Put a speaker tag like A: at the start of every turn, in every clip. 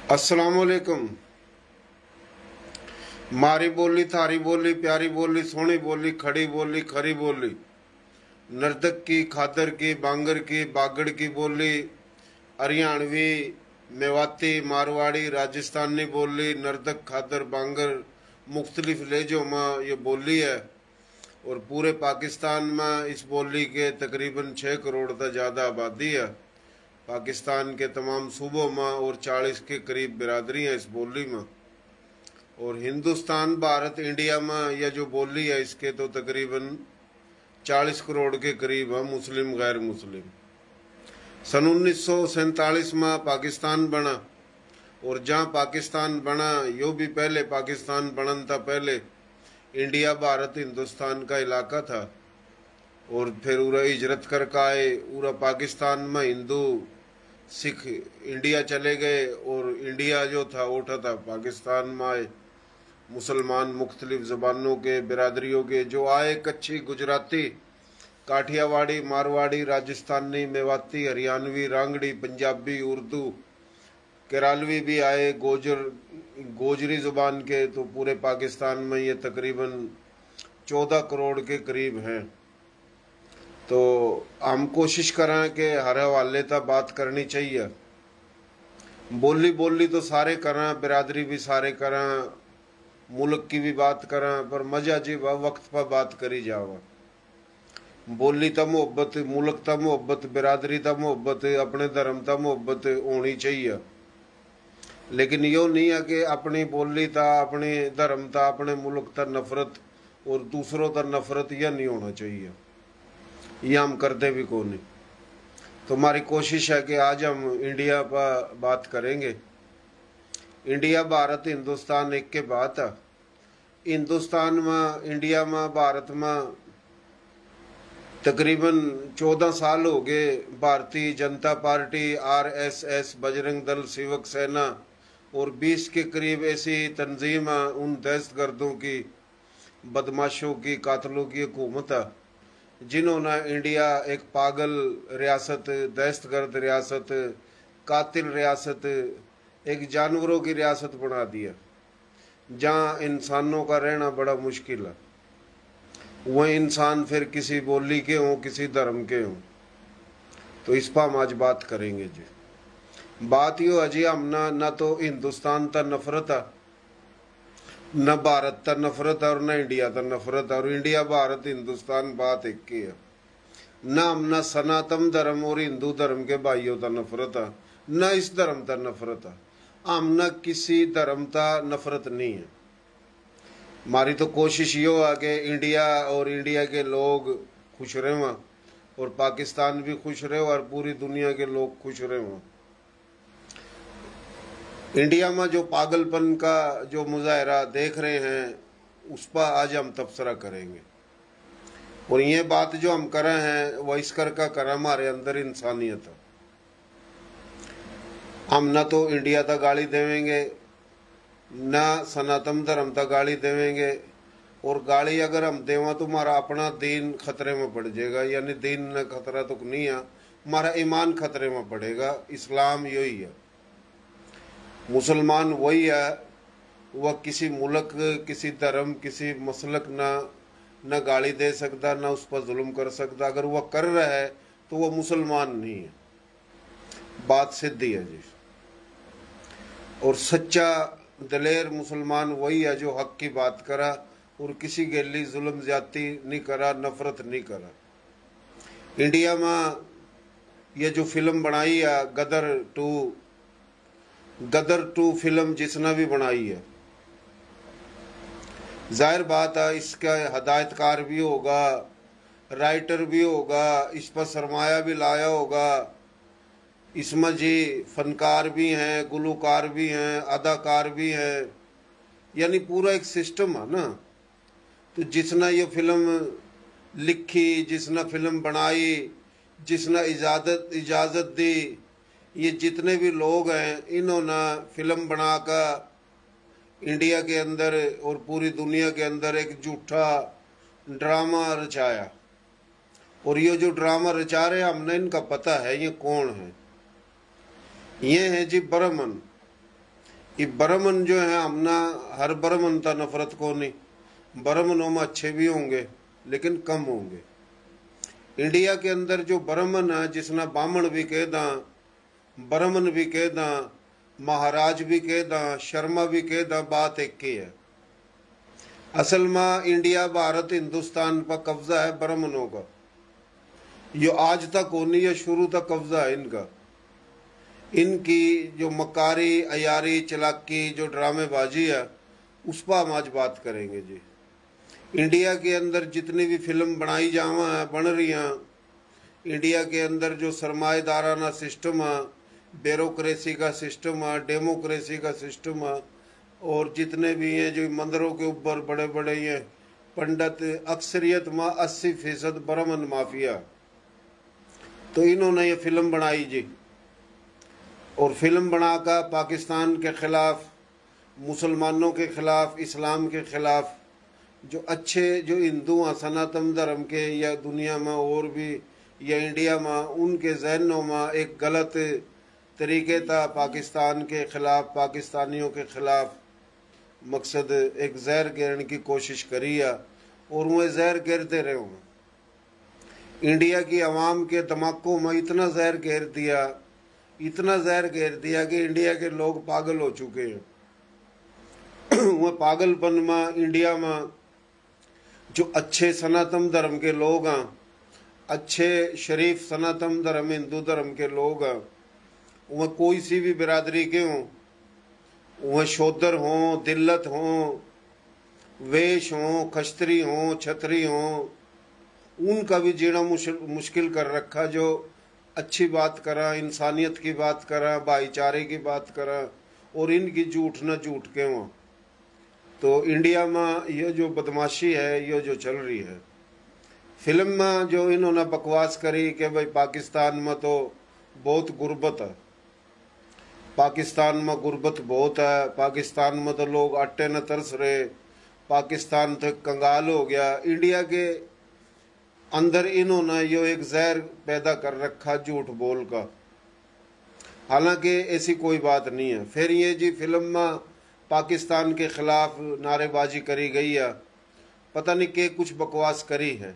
A: अस्सलामुअलैकुम। मारी बोली थारी बोली, प्यारी बोली सोहनी बोली, खड़ी बोली खरी बोली, नर्तक की खादर की बांगर की बागड़ की बोली, हरियाणवी मेवाती मारवाड़ी राजस्थानी बोली, नर्तक खादर बांगर मुख्तलिफ लहजों में ये बोली है। और पूरे पाकिस्तान में इस बोली के तकरीबन 6 करोड़ से ज़्यादा आबादी है। पाकिस्तान के तमाम सूबों में और 40 के करीब बिरादरी है इस बोली में। और हिंदुस्तान भारत इंडिया में यह जो बोली है इसके तो तकरीबन 40 करोड़ के करीब है मुस्लिम गैर मुस्लिम। सन 1947 में पाकिस्तान बना, और जहाँ पाकिस्तान बना यो भी पहले पाकिस्तान बनन था पहले इंडिया भारत हिंदुस्तान का इलाका था। और फिर उरा हिजरत करके आए, पूरा पाकिस्तान में हिंदू सिख इंडिया चले गए, और इंडिया जो था उठा था पाकिस्तान में आए मुसलमान मुख्तलिफ ज़बानों के बिरादरियों के जो आए, कच्छी गुजराती काठियावाड़ी मारवाड़ी राजस्थानी मेवाती हरियाणवी रांगड़ी पंजाबी उर्दू केरलवी भी आए, गोजरी ज़ुबान के। तो पूरे पाकिस्तान में ये तकरीबन 14 करोड़ के करीब हैं। तो हम कोशिश करें कि हर हवाले तक बात करनी चाहिए। बोली तो सारे करें, बिरादरी भी सारे करें, मुल्क की भी बात करें, पर मजा जी वक्त पर बात करी जावा। बोली तक मोहब्बत, मुल्क तक मोहब्बत, बिरादरी तक मोहब्बत, अपने धर्म तक मोहब्बत होनी चाहिए। लेकिन यो नहीं है कि अपनी बोली था अपने धर्म था अपने मुल्क तक नफरत और दूसरों तक नफरत, यह नहीं होना चाहिए। ये हम करते भी कौन नहीं। तो हमारी कोशिश है कि आज हम इंडिया पर बात करेंगे। इंडिया भारत हिंदुस्तान एक के बात है। हिंदुस्तान में इंडिया में भारत में तकरीबन 14 साल हो गए भारतीय जनता पार्टी आरएसएस बजरंग दल सेवक सेना और 20 के करीब ऐसी तंजीम उन दहशतगर्दों की बदमाशों की कातलों की हुकूमत है जिन्होंने इंडिया एक पागल रियासत, दहशतगर्द रियासत, कातिल रियासत, एक जानवरों की रियासत बना दिया जहाँ इंसानों का रहना बड़ा मुश्किल है। वह इंसान फिर किसी बोली के हों किसी धर्म के हों। तो इस पर हम आज बात करेंगे जी। बात यो अजी हमना न तो हिंदुस्तान तक नफरत है, न भारत तक नफरत है और न इंडिया तक नफरत है। और इंडिया भारत हिंदुस्तान बात एक की है। न हमना सनातन धर्म और हिंदू धर्म के भाइयों तक नफरत है, न इस धर्म तक नफरत है। हमना किसी धर्म तक नफरत नहीं है। हमारी तो कोशिश यो है कि इंडिया और इंडिया के लोग खुश रहे और पाकिस्तान भी खुश रहे और पूरी दुनिया के लोग खुश रहे। इंडिया में जो पागलपन का जो मुजाहरा देख रहे हैं उस पर आज हम तबसरा करेंगे। और ये बात जो हम कर रहे हैं वह इस कर का कर हमारे अंदर इंसानियत है। हम न तो इंडिया तक गाली देवेंगे न सनातन धर्म तक गाली देवेंगे। और गाली अगर हम देवा तो हमारा अपना दीन खतरे में पड़ जाएगा। यानी दीन न खतरा तो नहीं है, हमारा ईमान खतरे में पड़ेगा। इस्लाम यही है, मुसलमान वही है। वह किसी मुल्क किसी धर्म किसी मसलक न गाली दे सकता न उस पर जुल्म कर सकता। अगर वह कर रहा है तो वह मुसलमान नहीं है। बात सिद्धि है जी। और सच्चा दलेर मुसलमान वही है जो हक की बात करा और किसी गैली जुल्म ज्यादती नहीं करा, नफरत नहीं करा। इंडिया में ये जो फिल्म बनाई है गदर टू फिल्म जिसने भी बनाई है, जाहिर बात है इसका हदायतकार भी होगा, राइटर भी होगा, इस पर सरमाया भी लाया होगा। इसमें जी फनकार भी हैं, गुलूकार भी हैं, अदाकार भी हैं, यानी पूरा एक सिस्टम है ना। तो जिसने ये फिल्म लिखी, जिसने फिल्म बनाई, जिसने इजाज़त दी, ये जितने भी लोग हैं इन्होंने फिल्म बनाकर इंडिया के अंदर और पूरी दुनिया के अंदर एक झूठा ड्रामा रचाया। और ये जो ड्रामा रचा रहे हमने इनका पता है ये कौन है। ये है जी बर्मन। ये ब्राह्मण जो है हमना हर ब्राह्मण ता नफरत को नहीं, ब्राह्मणों में अच्छे भी होंगे लेकिन कम होंगे। इंडिया के अंदर जो ब्राह्मण है, जिसना बामण भी कह दा, ब्राह्मण भी कह दा, महाराज भी कह दा, शर्मा भी कह दा, बात एक ही है। असल में इंडिया भारत हिंदुस्तान पर कब्जा है ब्राह्मणों का। यो आज तक होनी है, शुरू तक कब्जा है इनका। इनकी जो मकारी अयारी चलाकी जो ड्रामेबाजी है उस पर हम आज बात करेंगे जी। इंडिया के अंदर जितनी भी फिल्म बनाई जावा है, बन रही हैं, इंडिया के अंदर जो सरमाएदाराना सिस्टम है, ब्यूरोक्रेसी का सिस्टम है, डेमोक्रेसी का सिस्टम है, और जितने भी हैं जो मंदिरों के ऊपर बड़े बड़े ये पंडित, अक्सरियत में 80% ब्राह्मण माफिया, तो इन्होंने ये फिल्म बनाई जी। और फिल्म बनाकर पाकिस्तान के खिलाफ, मुसलमानों के खिलाफ, इस्लाम के खिलाफ, जो अच्छे जो हिंदू हैं सनातन धर्म के, या दुनिया में और भी या इंडिया में, उनके जहनों में एक गलत तरीके था पाकिस्तान के खिलाफ, पाकिस्तानियों के खिलाफ मकसद एक जहर गिरने की कोशिश करी है, और वह जहर गिरते रहे हों। इंडिया की आवाम के दिमागों में इतना जहर घेर दिया, इतना जहर घेर दिया कि इंडिया के लोग पागल हो चुके हैं। वह पागलपन में इंडिया में जो अच्छे सनातन धर्म के लोग हैं, अच्छे शरीफ सनातन धर्म हिंदू धर्म के लोग हैं, वह कोई सी भी बिरादरी के हों, वह शूद्र हों, दिल्लत हों, वेश हों, खस्त्री हों, छतरी हों, उनका भी जीना मुश्किल कर रखा। जो अच्छी बात करा, इंसानियत की बात करा, भाईचारे की बात करा, और इनकी झूठ न झूठ के हों। तो इंडिया में ये जो बदमाशी है, ये जो चल रही है, फिल्म में जो इन्होंने बकवास करी कि भाई पाकिस्तान में तो बहुत गुर्बत है, पाकिस्तान में गुर्बत बहुत है, पाकिस्तान में तो लोग आटे न तरस रहे, पाकिस्तान तो कंगाल हो गया। इंडिया के अंदर इन्होंने यो एक जहर पैदा कर रखा झूठ बोल का, हालांकि ऐसी कोई बात नहीं है। फिर ये जी फिल्म में पाकिस्तान के खिलाफ नारेबाजी करी गई है, पता नहीं के कुछ बकवास करी है।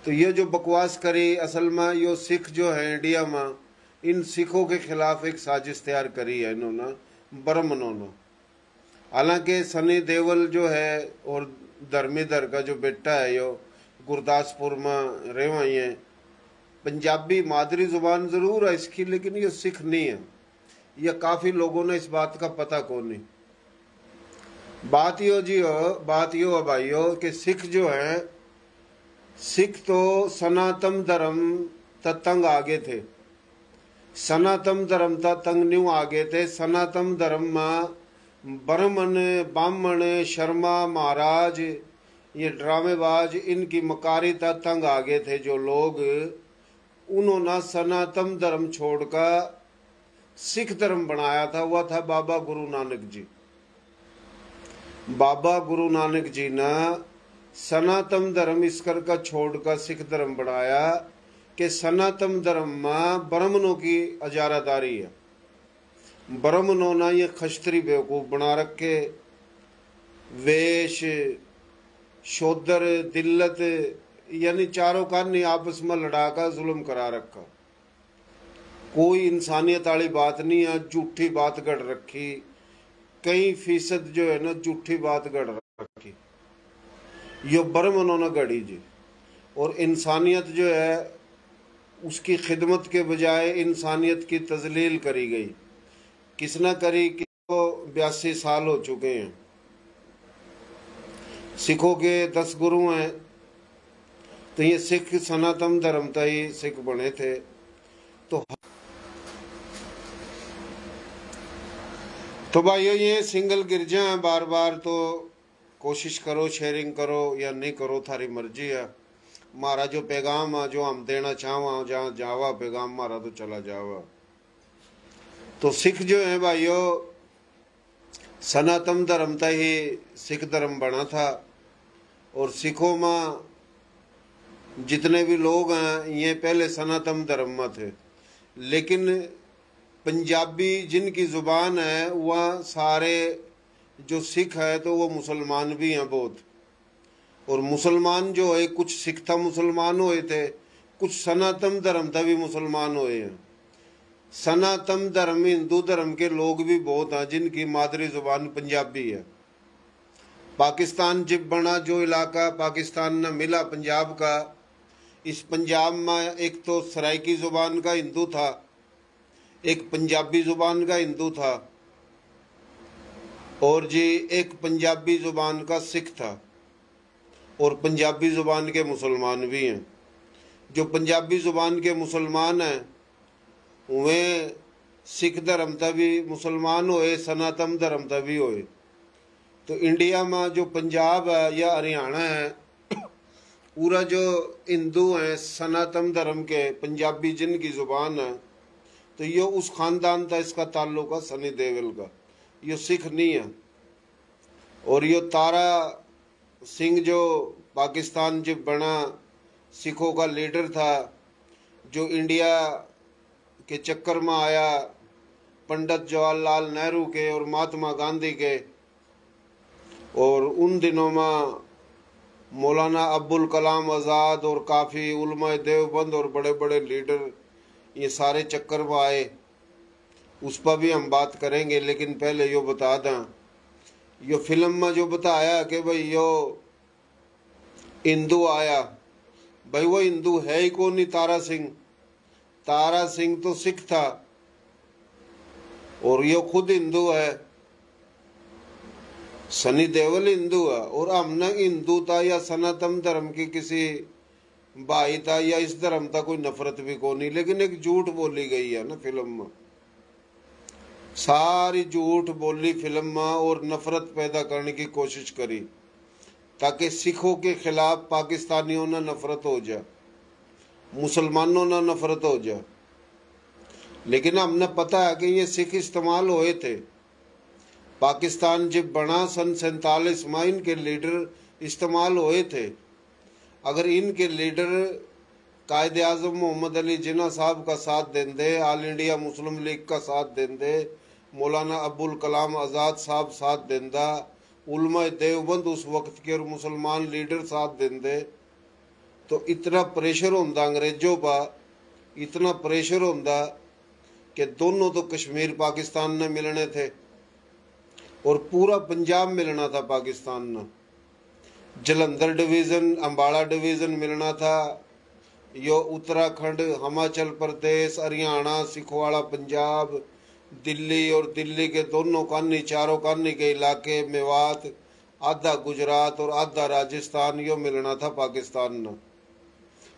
A: तो ये जो बकवास करी, असल में यो सिख जो है इंडिया में, इन सिखों के खिलाफ एक साजिश तैयार करी है इन्होंने, ब्राह्मणों ने। हालांकि सनी देओल जो है और धर्मेंद्र का जो बेटा है, यो गुरदासपुर में रहे हुए हैं, पंजाबी मादरी जुबान जरूर है इसकी, लेकिन ये सिख नहीं है। यह काफी लोगों ने इस बात का पता को नहीं। बात यो जी हो, बात यो है भाइयों कि सिख जो है, सिख तो सनातन धर्म तंग आगे थे, सनातन धर्म तंग न्यू आगे थे। सनातन धर्म में ब्राह्मण, बामण, शर्मा, महाराज, ये ड्रामेबाज, इनकी मकारिता तंग आगे थे जो लोग। उन्होंने सनातन धर्म छोड़कर सिख धर्म बनाया था, वह था बाबा गुरु नानक जी। बाबा गुरु नानक जी ने सनातन धर्म इस करके छोड़कर सिख धर्म बनाया कि सनातन धर्म में ब्राह्मणों की अजारादारी है। ब्राह्मणों ने ये खस्त्री बेवकूफ बना रखे, वेश, शूद्र, दिल्लत, यानी चारों कानी आपस में लड़ाकर जुल्म करा रखा। कोई इंसानियत वाली बात नहीं है, झूठी बात गढ़ रखी, कई फीसद जो है ना झूठी बात गढ़ रखी, यो ब्राह्मणों ने गढ़ी जी। और इंसानियत जो है उसकी खिदमत के बजाय इंसानियत की तजलील करी गई। किसना करी कि वो 82 साल हो चुके हैं। सिखों के 10 गुरु हैं, तो ये सिख सनातन धर्म था ही सिख बने थे। तो भाइयों ये सिंगल गिरजा है, बार बार तो कोशिश करो, शेयरिंग करो या नहीं करो, थारी मर्जी है। हमारा जो पैगाम है, जो हम देना चाहवा, जहाँ जावा पैगाम हमारा तो चला जावा। तो सिख जो है भाइयों, सनातन धर्म था ही सिख धर्म बना था। और सिखों में जितने भी लोग हैं ये पहले सनातन धर्म में थे, लेकिन पंजाबी जिनकी ज़ुबान है वह सारे जो सिख है तो वो मुसलमान भी हैं बहुत। और मुसलमान जो है कुछ सिख था मुसलमान हुए थे, कुछ सनातन धर्म था भी मुसलमान हुए हैं। सनातन धर्म हिंदू धर्म के लोग भी बहुत हैं जिनकी मादरी ज़ुबान पंजाबी है। पाकिस्तान जब बना, जो इलाका पाकिस्तान ने मिला पंजाब का, इस पंजाब में एक तो सराइकी ज़ुबान का हिंदू था, एक पंजाबी ज़ुबान का हिंदू था, और जी एक पंजाबी ज़ुबान का सिख था, और पंजाबी ज़ुबान के मुसलमान भी हैं। जो पंजाबी ज़ुबान के मुसलमान हैं वे सिख धर्म था भी मुसलमान होए, सनातन धर्म था भी होए। तो इंडिया में जो पंजाब है या हरियाणा है पूरा जो हिंदू हैं सनातन धर्म के, पंजाबी जिनकी ज़ुबान है, तो ये उस ख़ानदान था, इसका ताल्लुक है सनी देओल का, ये सिख नहीं है। और ये तारा सिंह जो पाकिस्तान जब बना सिखों का लीडर था, जो इंडिया के चक्कर में आया पंडित जवाहरलाल नेहरू के और महात्मा गांधी के, और उन दिनों में मौलाना अब्दुल कलाम आज़ाद और काफ़ी उलमा देवबंद और बड़े बड़े लीडर ये सारे चक्कर में आए, उस पर भी हम बात करेंगे। लेकिन पहले यो बता दें, यो फिल्म में जो बताया कि भाई यो हिंदू आया, भाई वो हिंदू है ही कौन नहीं। तारा सिंह तो सिख था और यो खुद हिंदू है, सनी देओल हिंदू है। और हमने हिंदू था या सनातन धर्म की किसी भाई था या इस धर्म था कोई नफरत भी को नहीं, लेकिन एक झूठ बोली गई है ना फिल्म में, सारी झूठ बोली फिल्म में और नफरत पैदा करने की कोशिश करी ताकि सिखों के खिलाफ पाकिस्तानियों ने नफरत हो जाए, मुसलमानों ने नफरत हो जाए। लेकिन हमने पता है कि ये सिख इस्तेमाल हुए थे। पाकिस्तान जब बना सन 47 में इनके लीडर इस्तेमाल हुए थे। अगर इनके लीडर कायदे आज़म मोहम्मद अली जिन्ना साहब का साथ देंदे, ऑल इंडिया मुस्लिम लीग का साथ देंदे, मौलाना अब्दुल कलाम आज़ाद साहब साथ देंदा, उलमा देवबंद उस वक्त के और मुसलमान लीडर साथ देंदे, तो इतना प्रेशर होंदा अंग्रेजों पर, इतना प्रेशर होंदा कि दोनों तो कश्मीर पाकिस्तान ने मिलने थे और पूरा पंजाब मिलना था पाकिस्तान ने। जलंधर डिवीज़न, अम्बाला डिवीज़न मिलना था, यो उत्तराखंड, हिमाचल प्रदेश, हरियाणा, सिखवाड़ा पंजाब, दिल्ली और दिल्ली के दोनों कानी, चारों कानी के इलाके, मेवात, आधा गुजरात और आधा राजस्थान, यो मिलना था पाकिस्तान ने।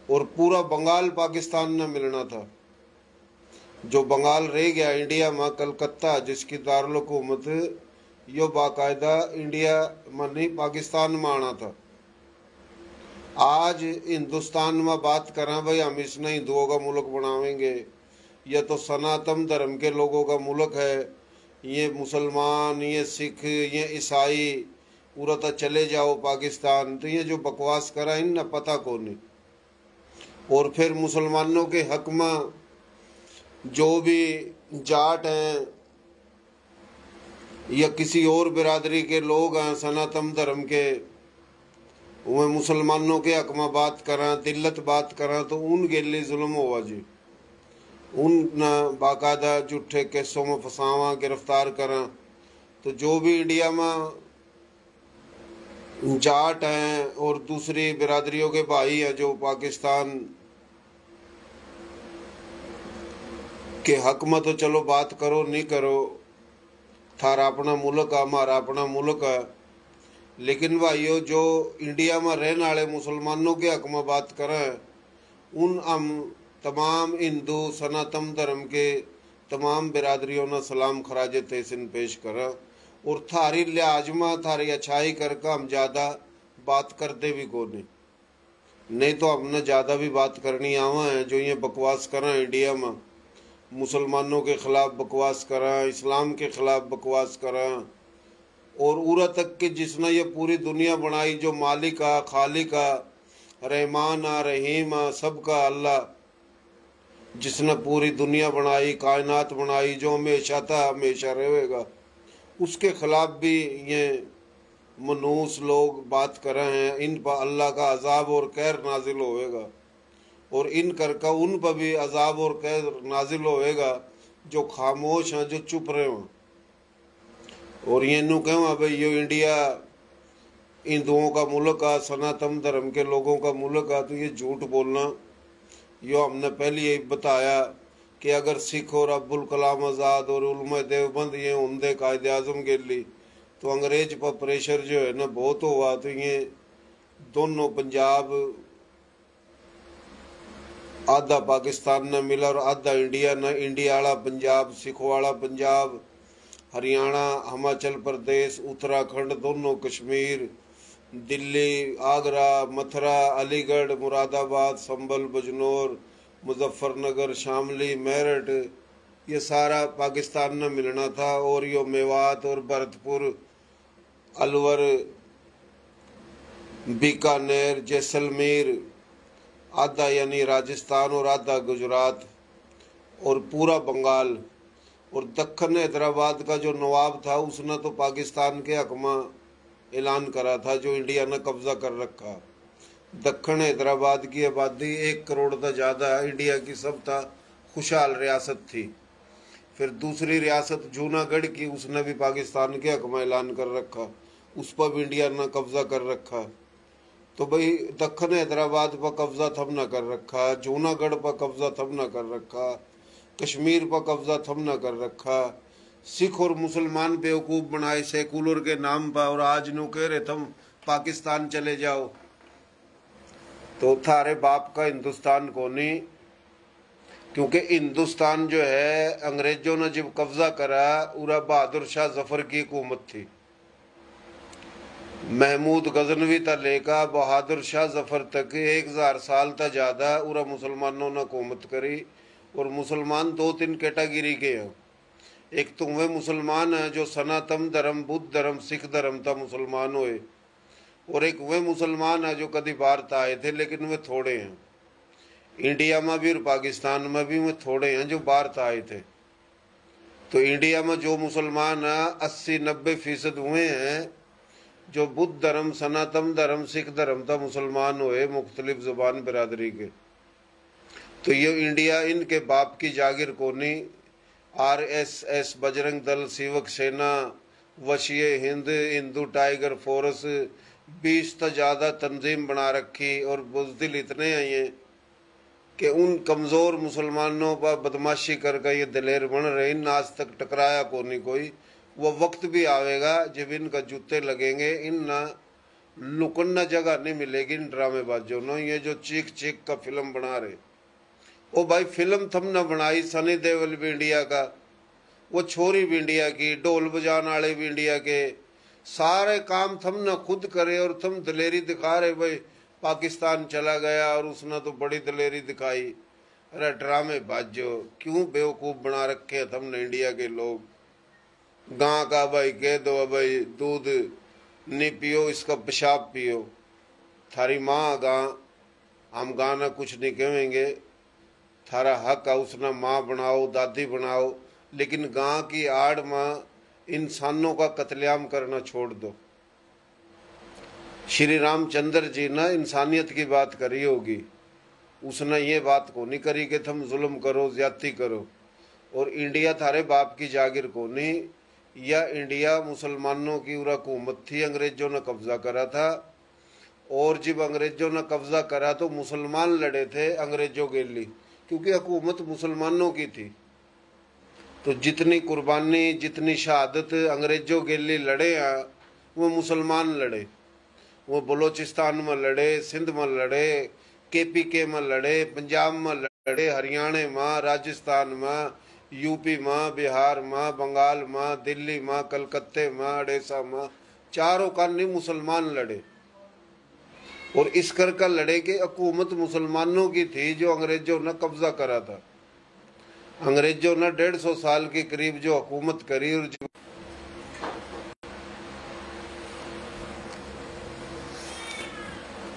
A: और पूरा बंगाल पाकिस्तान ने मिलना था। जो बंगाल रह गया इंडिया में, कलकत्ता जिसकी दारुल हुकूमत, यो बाकायदा इंडिया में नहीं पाकिस्तान में आना था। आज हिंदुस्तान में बात करें भाई हम इसने हिंदुओं का मुल्क बनावेंगे, यह तो सनातन धर्म के लोगों का मुल्क है, ये मुसलमान, ये सिख, ये ईसाई पूरा तो चले जाओ पाकिस्तान, तो ये जो बकवास करा इन न पता को नहीं। और फिर मुसलमानों के हक में जो भी जाट हैं या किसी और बिरादरी के लोग हैं सनातन धर्म के, वह मुसलमानों के हक में बात करें, दिल्लत बात करें, तो उन गेली जुल्म हुआ जी, उन बाकायदा झूठे केसों में फंसावा, गिरफ्तार करें। तो जो भी इंडिया में जाट हैं और दूसरी बिरादरियों के भाई हैं जो पाकिस्तान के हक में, तो चलो बात करो नहीं करो, थारा अपना मुल्क है, हमारा अपना मुल्क है। लेकिन भाइयों जो इंडिया में रहने वाले मुसलमानों के हक में बात करें, उन हम तमाम हिंदू सनातन धर्म के तमाम बिरादरियों ने सलाम खराज तहसीन पेश करें। और थारी लिहाज में थारी अच्छाई करके हम ज़्यादा बात करते भी को नहीं तो हमने ज़्यादा भी बात करनी आवा है। जो ये बकवास करें इंडिया में, मुसलमानों के ख़िलाफ़ बकवास करें, इस्लाम के ख़िलाफ़ बकवास करें, और उरा तक कि जिसने ये पूरी दुनिया बनाई, जो मालिक है, खालिक है, रहमान है, रहीम है, सबका अल्लाह, जिसने पूरी दुनिया बनाई, कायनात बनाई, जो हमेशा था हमेशा रहेगा, उसके खिलाफ भी ये मनूस लोग बात कर रहे हैं। इन पर अल्लाह का अजाब और कहर नाजिल होएगा, और इन करके उन पर भी अजाब और कहर नाजिल होएगा जो खामोश हैं, जो चुप रहे हों। और ये नू कहूँ भाई यो इंडिया हिंदुओं का मुल्क है, सनातन धर्म के लोगों का मुल्क है, तो ये झूठ बोलना। यो हमने पहले ही बताया कि अगर सिख और अब्दुल कलाम आज़ाद और उलमा देवबंद ये उमदे कायदे आजम के लिए, तो अंग्रेज पर प्रेशर जो है ना बहुत हुआ, तो ये दोनों पंजाब आधा पाकिस्तान न मिला और आधा इंडिया न, इंडिया वाला पंजाब, सिख वाला पंजाब, हरियाणा, हिमाचल प्रदेश, उत्तराखंड, दोनों कश्मीर, दिल्ली, आगरा, मथुरा, अलीगढ़, मुरादाबाद, संभल, बिजनौर, मुजफ्फरनगर, शामली, मेरठ, ये सारा पाकिस्तान में मिलना था। और यो मेवात और भरतपुर, अलवर, बीकानेर, जैसलमेर, आधा यानी राजस्थान और आधा गुजरात और पूरा बंगाल, और दक्खन हैदराबाद का जो नवाब था उसने तो पाकिस्तान के हक में ऐलान करा था, जो इंडिया ने कब्जा कर रखा। दक्खन हैदराबाद की आबादी 1 करोड़ से ज़्यादा इंडिया की सब था, खुशहाल रियासत थी। फिर दूसरी रियासत जूनागढ़ की, उसने भी पाकिस्तान के हक में ऐलान कर रखा, उस पर भी इंडिया ने कब्जा कर रखा। तो भाई दक्खन हैदराबाद पर कब्जा थम न कर रखा, जूनागढ़ पर कब्जा थम न कर रखा, कश्मीर पर कब्जा थम न कर रखा। सिख और मुसलमान बेवकूफ़ बनाए सेकुलर के नाम पर, और आज नो कह रहे थम पाकिस्तान चले जाओ। तो थारे बाप का हिंदुस्तान को नहीं, क्योंकि हिंदुस्तान जो है अंग्रेजों ने जब कब्जा करा, उरा बहादुर शाह जफर की हुकूमत थी। महमूद गजनवी तक लेकर बहादुर शाह जफर तक 1000 साल तक ज़्यादा उरा मुसलमानों ने हुकूमत करी। और मुसलमान 2-3 कैटेगरी के हैं। एक तो वे मुसलमान हैं जो सनातन धर्म, बुद्ध धर्म, सिख धर्म था मुसलमान हुए, और एक वे मुसलमान है जो कभी भारत आए थे, लेकिन वे थोड़े हैं। इंडिया में भी और पाकिस्तान में भी वे थोड़े हैं जो भारत आए थे। तो इंडिया में जो मुसलमान है 80-90% हुए हैं जो बुद्ध धर्म, सनातन धर्म, सिख धर्म था मुसलमान हुए, मुख्तलिफ जुबान बिरादरी के। तो ये इंडिया इनके बाप की जागीर को नहीं। RSS, बजरंग दल, सेवक सेना, वशीय हिंद, हिंदू टाइगर फोर्स, 20 से ज़्यादा तंजीम बना रखी, और बुज़दिल इतने हैं ये कि उन कमज़ोर मुसलमानों पर बदमाशी करके ये दिलेर बन रहे। इन आज तक टकराया को नहीं कोई। वो वक्त भी आवेगा जब इनका जूते लगेंगे, इन ना लुकन जगह नहीं मिलेगी इन ड्रामेबाजों ने। ये जो चीख चीख का फिल्म बना रहे, ओ भाई फिल्म थम न बनाई, सनी देओल भी इंडिया का, वो छोरी भी इंडिया की, ढोल बजाने वाले भी इंडिया के, सारे काम थम न खुद करे, और तुम दिलेरी दिखा रहे भाई पाकिस्तान चला गया और उसने तो बड़ी दिलेरी दिखाई। अरे ड्रामे बाजो, क्यों बेवकूफ़ बना रखे हैं तुमने इंडिया के लोग। गां का भाई कह दो भाई दूध नहीं पियो, इसका पेशाब पियो। थारी माँ गां, हम गाना कुछ नहीं कहेंगे, थारा हक है उसने माँ बनाओ, दादी बनाओ, लेकिन गां की आड़ में इंसानों का कत्लेआम करना छोड़ दो। श्री रामचंद्र जी ने इंसानियत की बात करी होगी, उसने ये बात को नहीं करी कि तुम जुल्म करो, ज्यादती करो। और इंडिया थारे बाप की जागीर को नहीं, या इंडिया मुसलमानों की हुकूमत थी, अंग्रेजों ने कब्जा करा था। और जब अंग्रेजों ने कब्जा करा तो मुसलमान लड़े थे अंग्रेजों के लिए, क्योंकि हुकूमत मुसलमानों की थी। तो जितनी कुर्बानी, जितनी शहादत अंग्रेजों के लिए लड़े हैं, वो मुसलमान लड़े। वो बलोचिस्तान में लड़े, सिंध में लड़े, KPK में लड़े, पंजाब में लड़े, हरियाणा में, राजस्थान में, यूपी में, बिहार में, बंगाल में, दिल्ली में, कलकत्ते में, उड़ीसा में, चारों कानी मुसलमान लड़े। और इस करके लड़े कि हुकूमत मुसलमानों की थी जो अंग्रेजों ने कब्जा करा था। अंग्रेजों ने 150 साल के करीब जो हुकूमत करी। और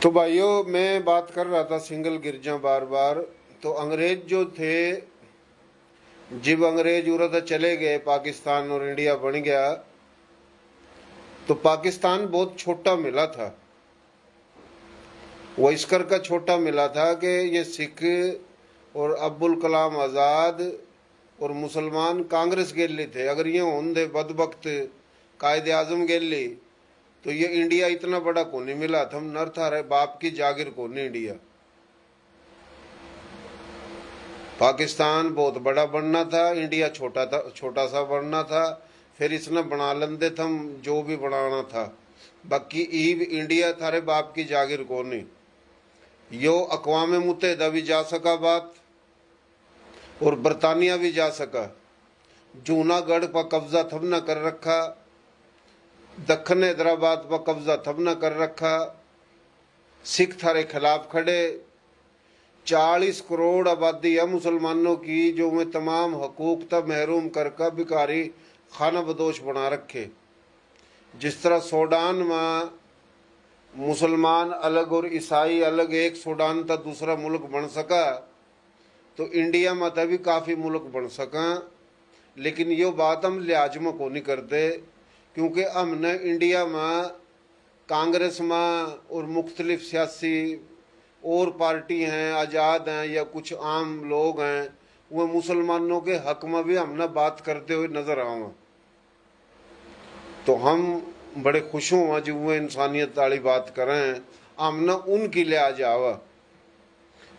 A: तो भाइयों, मैं बात कर रहा था सिंगल गिरजा बार बार, तो अंग्रेज जो थे, जब अंग्रेज उधर चले गए पाकिस्तान और इंडिया बन गया, तो पाकिस्तान बहुत छोटा मिला था। वो इस कर का छोटा मिला था कि ये सिख और अब्दुल कलाम आज़ाद और मुसलमान कांग्रेस गेली थे। अगर ये होंदे बदबख्त कायदे आजम गेली तो ये इंडिया इतना बड़ा को नहीं मिला था। हम नर था रहे बाप की जागीर को नहीं इंडिया। पाकिस्तान बहुत बड़ा बनना था, इंडिया छोटा था, छोटा सा बनना था। फिर इसने बना लेंदे थम जो भी बनाना था, बाकी ईब इंडिया थारे बाप की जागीर को नहीं। यो अक़वाम मुत्तहिदा भी जा सका बात और बरतानिया भी जा सका। जूनागढ़ पर कब्जा थम न कर रखा, दखन हैदराबाद पर कब्जा थम न कर रखा। सिख थारे खिलाफ खड़े। 40 करोड़ आबादी है मुसलमानों की, जो में तमाम हकूक तक महरूम करके भिखारी खाना बदोश बना रखे। जिस तरह सूडान में मुसलमान अलग और ईसाई अलग, एक सूडान था दूसरा मुल्क बन सका, तो इंडिया में तभी काफ़ी मुल्क बन सका। लेकिन यो बात हम लिहाज में को नहीं करते, क्योंकि हमने इंडिया में कांग्रेस में और मुख्तलिफ सियासी और पार्टी हैं, आज़ाद हैं या कुछ आम लोग हैं, वह मुसलमानों के हक में भी हमने बात करते हुए नजर आवा। तो हम बड़े खुश हुआ जो वो इंसानियत वाली बात करें, हमने उनकी लिहाज आवा।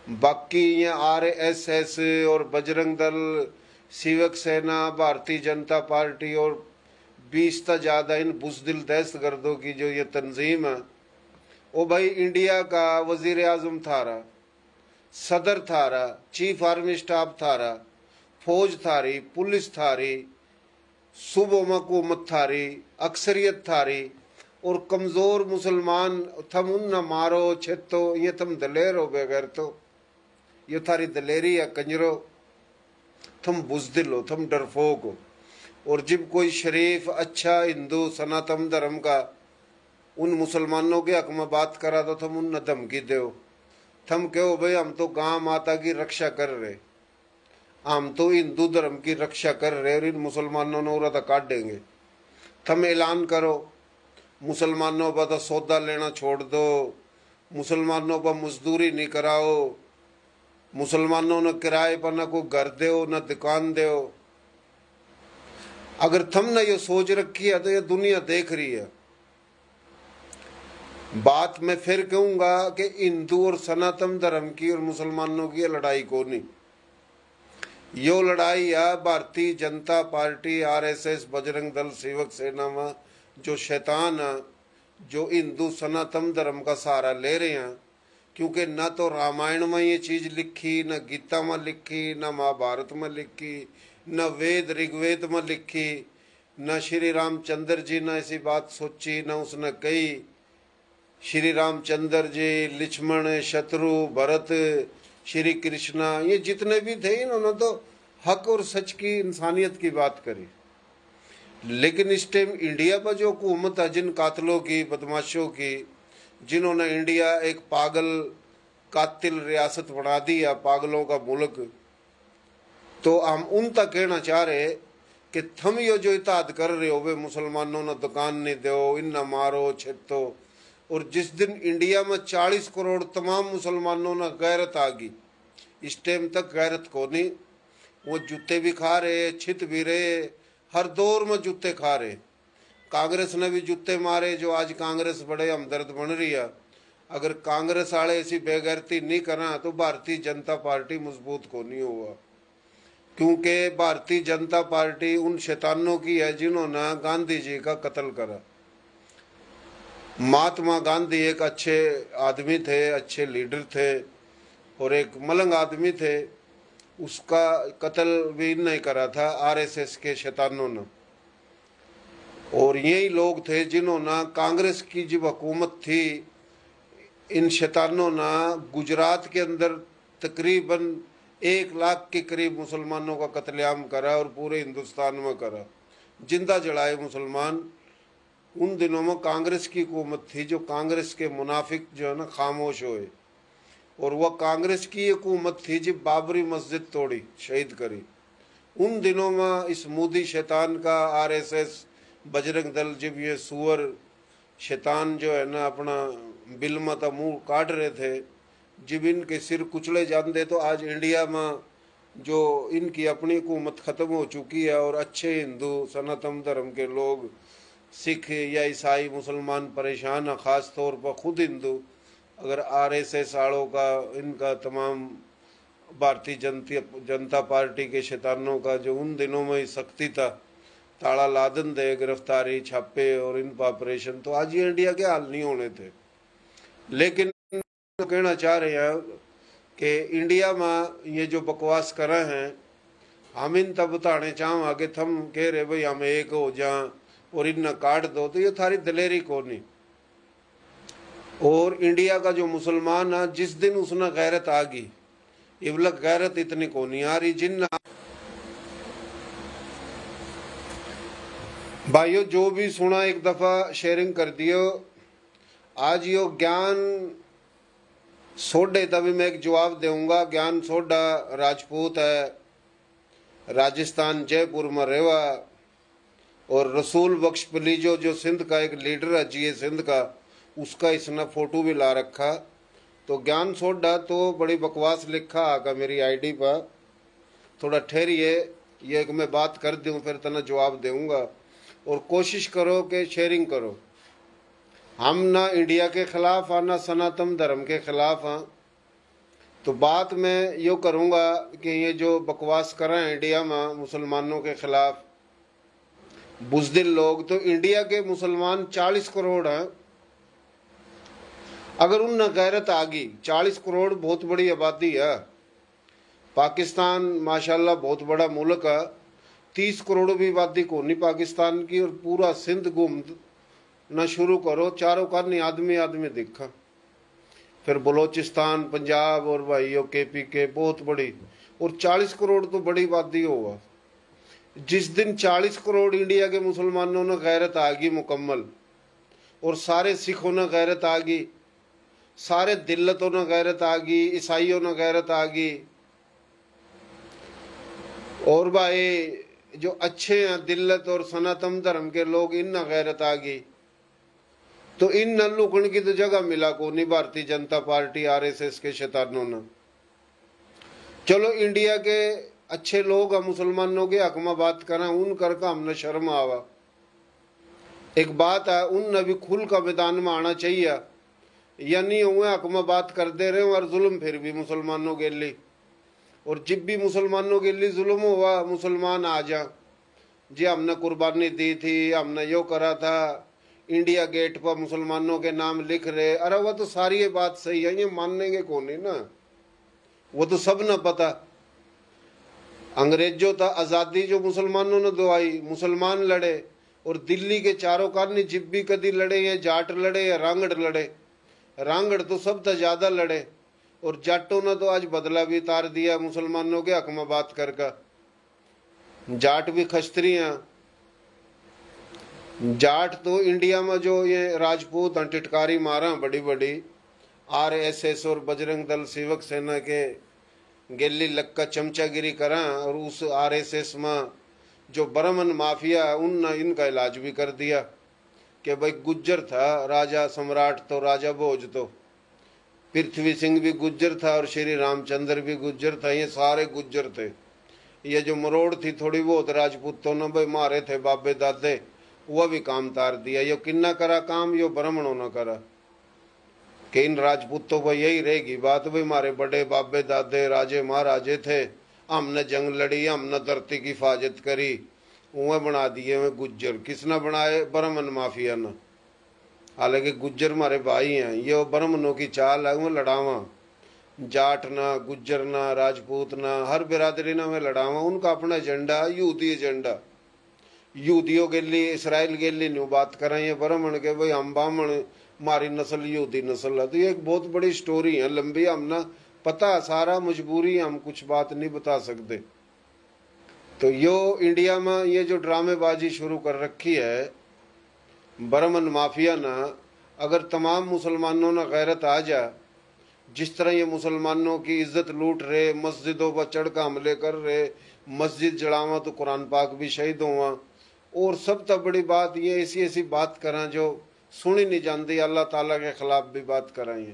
A: बाकी ये RSS और बजरंग दल, शिवक सेना, भारतीय जनता पार्टी और 20 से ज़्यादा इन बुज़दिल दहशतगर्दों की जो ये तंजीम है, वो भाई इंडिया का वजीर आज़म था रहा, सदर था रहा, चीफ आर्मी स्टाफ था रहा, फौज था रही, पुलिस था रही, सूबों में हुकूमत था रही, अक्सरियत था रही। और कमज़ोर मुसलमान थम उन न मारो छेतो, ये थम दलेर हो बगैर तो ये थारी दलेरी या कंजरो, थम बुज़दिल हो, थम डरफोक हो। और जब कोई शरीफ अच्छा हिंदू सनातन धर्म का उन मुसलमानों के हक में बात करा तो थम उन धमकी दो। थम कहो भाई हम तो गांव माता की रक्षा कर रहे, हम तो हिंदू धर्म की रक्षा कर रहे और इन मुसलमानों ने उरा काट देंगे। थम ऐलान करो मुसलमानों पर तो सौदा लेना छोड़ दो, मुसलमानों पर मजदूरी नहीं कराओ, मुसलमानों ने किराए पर न कोई घर दो न दुकान दो। अगर थम ने ये सोच रखी है तो ये दुनिया देख रही है। बात मैं फिर कहूंगा कि हिंदू और सनातन धर्म की और मुसलमानों की लड़ाई को नहीं, यो लड़ाई है भारतीय जनता पार्टी, RSS, बजरंग दल, सेवक सेना में जो शैतान है, जो हिंदू सनातन धर्म का सहारा ले रहे हैं। क्योंकि न तो रामायण में ये चीज लिखी, न गीता में लिखी, न महाभारत में लिखी, न वेद ऋग्वेद में लिखी, न श्री रामचंद्र जी ने ऐसी बात सोची, न उसने कही। श्री रामचंद्र जी, लक्ष्मण, शत्रु, भरत, श्री कृष्णा, ये जितने भी थे इन्होंने तो हक और सच की, इंसानियत की बात करी। लेकिन इस टाइम इंडिया पर जो हुकूमत है जिन कातलों की, बदमाशों की, जिन्होंने इंडिया एक पागल कातिल रियासत बना दी है, पागलों का मुल्क, तो हम उन तक कहना चाह रहे कि थम यो जो इताद कर रहे हो वे मुसलमानों ने दुकान नहीं दो, इन न मारो छेतो। और जिस दिन इंडिया में 40 करोड़ तमाम मुसलमानों ने गैरत आ गई, इस टाइम तक गैरत को नहीं, वो जूते भी खा रहे, छित भी रहे, हर दौर में जूते खा रहे। कांग्रेस ने भी जूते मारे, जो आज कांग्रेस बड़े हमदर्द बन रही है। अगर कांग्रेस वाले ऐसी बेगैरती नहीं करा तो भारतीय जनता पार्टी मजबूत को नहीं हुआ। क्योंकि भारतीय जनता पार्टी उन शैतानों की है जिन्होंने गांधी जी का कत्ल करा। महात्मा गांधी एक अच्छे आदमी थे, अच्छे लीडर थे और एक मलंग आदमी थे, उसका कत्ल भी नहीं करा था RSS के शैतानों ने। और यही लोग थे जिन्होंने कांग्रेस की जब हुकूमत थी, इन शैतानों ने गुजरात के अंदर तकरीबन 1 लाख के करीब मुसलमानों का कत्लेआम करा और पूरे हिंदुस्तान में करा, जिंदा जलाए मुसलमान। उन दिनों में कांग्रेस की हुकूमत थी, जो कांग्रेस के मुनाफिक जो है ना खामोश हुए और वह कांग्रेस की हुकूमत थी जब बाबरी मस्जिद तोड़ी, शहीद करी। उन दिनों में इस मोदी शैतान का, आरएसएस, बजरंग दल, जब ये सुअर शैतान जो है ना अपना बिल में तो मुंह काट रहे थे, जब इनके सिर कुचले जाते, तो आज इंडिया में जो इनकी अपनी हुकूमत खत्म हो चुकी है और अच्छे हिंदू सनातन धर्म के लोग, सिख या ईसाई मुसलमान परेशान है, ख़ास तौर पर खुद हिंदू। अगर आरएसएस आड़ों का, इनका तमाम भारतीय जनता पार्टी के शैतानों का जो उन दिनों में शक्ति था, ताला लादन दे, गिरफ्तारी, छापे और इन ऑपरेशन, तो आज ये इंडिया के हाल नहीं होने थे। लेकिन तो कहना चाह रहे हैं कि इंडिया में ये जो बकवास कर रहे हैं, हम इन तब बताने चाहो आगे, थम कह रहे भाई हम एक हो जा और इन काट दो, तो ये थारी दलेरी को नहीं। और इंडिया का जो मुसलमान है, जिस दिन उसने गैरत आ गई, इवलक गैरत इतनी को नहीं आ रही। जिन भाइयों जो भी सुना एक दफा शेयरिंग कर दियो। आज यो ज्ञान सोडे, तभी मैं एक जवाब दूंगा। ज्ञान सोडा राजपूत है, राजस्थान जयपुर में रेवा, और रसूल बख्श पलीजो जो सिंध का एक लीडर है, जीए सिंध का, उसका इसने फोटो भी ला रखा। तो ज्ञान सोडा तो बड़ी बकवास लिखा आका मेरी आईडी पर। थोड़ा ठहरिए, ये मैं बात कर दूं फिर तना जवाब दूंगा। और कोशिश करो कि शेयरिंग करो। हम ना इंडिया के खिलाफ हैं ना सनातन धर्म के खिलाफ हैं। तो बात मैं यो करूंगा कि ये जो बकवास कर रहे हैं इंडिया में मुसलमानों के खिलाफ बुज़दिल लोग, तो इंडिया के मुसलमान 40 करोड़ हैं। अगर उन गैरत आ गई, 40 करोड़ बहुत बड़ी आबादी है। पाकिस्तान माशाल्लाह बहुत बड़ा मुल्क है, 30 करोड़ भी आबादी को नहीं पाकिस्तान की, और पूरा सिंध घूम न शुरू करो, चारों कारनी आदमी आदमी दिखा। फिर बलोचिस्तान, पंजाब और भाइयों केपी के बहुत बड़ी, और 40 करोड़ तो बड़ी आबादी होगा। जिस दिन 40 करोड़ इंडिया के मुसलमानों ने गैरत आ गई मुकम्मल, और सारे सिखों ने गैरत आ गई, सारे दिल्लतों ने गैरत आ गई, ईसाइयों ने गैरत आ गई, और भाई जो अच्छे हैं दिल्लत और सनातन धर्म के लोग, इन न गैरत आ गई, तो इन नल्लुकन की तो जगह मिला को नहीं भारतीय जनता पार्टी आरएसएस के शैतानों ने। चलो इंडिया के अच्छे लोग मुसलमानों के हक में बात करें, उन करके हमने शर्म आवा। एक बात है, उन भी खुल का मैदान में आना चाहिए, यानी हुए हक में बात कर दे रहे हो और जुल्म फिर भी मुसलमानों के लिए। और जब भी मुसलमानों के लिए जुल्म हुआ, मुसलमान आ जा जी हमने कुर्बानी दी थी, हमने यो करा था, इंडिया गेट पर मुसलमानों के नाम लिख रहे। अरे वह तो सारी ये बात सही है, ये मानने के कौन है ना, वो तो सब न पता। अंग्रेजों था आजादी जो मुसलमानों ने दवाई, मुसलमान लड़े, और दिल्ली के चारों कारनी जिब भी कदी लड़े, या जाट लड़े या रांगड़ लड़े, रांगड़ तो सब तो ज्यादा लड़े, और जाटों ने तो आज बदला भी उतार दिया मुसलमानों के हक में बात करके। जाट भी खस्त्री हैं। जाट तो इंडिया में जो ये राजपूत टिटकारी मारा बड़ी बड़ी, आरएसएस और बजरंग दल सेवक सेना के गेली लग का चमचागिरी करा, और उस आरएसएस में जो ब्राह्मण माफिया, उन इनका इलाज भी कर दिया कि भाई गुज्जर था राजा सम्राट, तो राजा भोज तो पृथ्वी सिंह भी गुज्जर था, और श्री रामचंद्र भी गुज्जर था, ये सारे गुज्जर थे। ये जो मरोड़ थी थोड़ी बहुत राजपूतों ने भाई मारे थे बाबे दादे, वह भी काम तार दिया। यो किन्ना करा काम, यो ब्राह्मणों ने करा। कि इन राजपूतों पर यही रहेगी बात, भाई मारे बड़े बाबे दादे राजे महाराजे थे, हमने जंग लड़ी, हमने धरती की हिफाजत करी, वह बना दिए वे गुज्जर। किसने बनाए? ब्राह्मण माफिया ने। हालांकि गुज्जर हमारे भाई हैं, ये ब्राह्मणों की चाल है, वो लड़ावा। जाट ना, गुज्जर ना, राजपूत ना, हर बिरादरी ना में लड़ावा। उनका अपना एजेंडा, यहूदी एजेंडा। यहूदियों के लिए, इसराइल के लिए न्यू बात करें, ये ब्राह्मण के भाई हम ब्राह्मण, हमारी नस्ल यहूदी नस्ल है। तो ये एक बहुत बड़ी स्टोरी है, लंबी, हमने पता सारा, मजबूरी हम कुछ बात नहीं बता सकते। तो यो इंडिया में ये जो ड्रामेबाजी शुरू कर रखी है ब्राह्मण माफिया ना, अगर तमाम मुसलमानों ने गैरत आ जा, जिस तरह ये मुसलमानों की इज्जत लूट रहे, मस्जिदों पर चढ़ कर हमले कर रहे, मस्जिद जड़ावा तो कुरान पाक भी शहीद हुआ, और सब तक बड़ी बात ये ऐसी ऐसी बात करा जो सुनी नहीं जाती, अल्लाह ताला के खिलाफ भी बात कराई।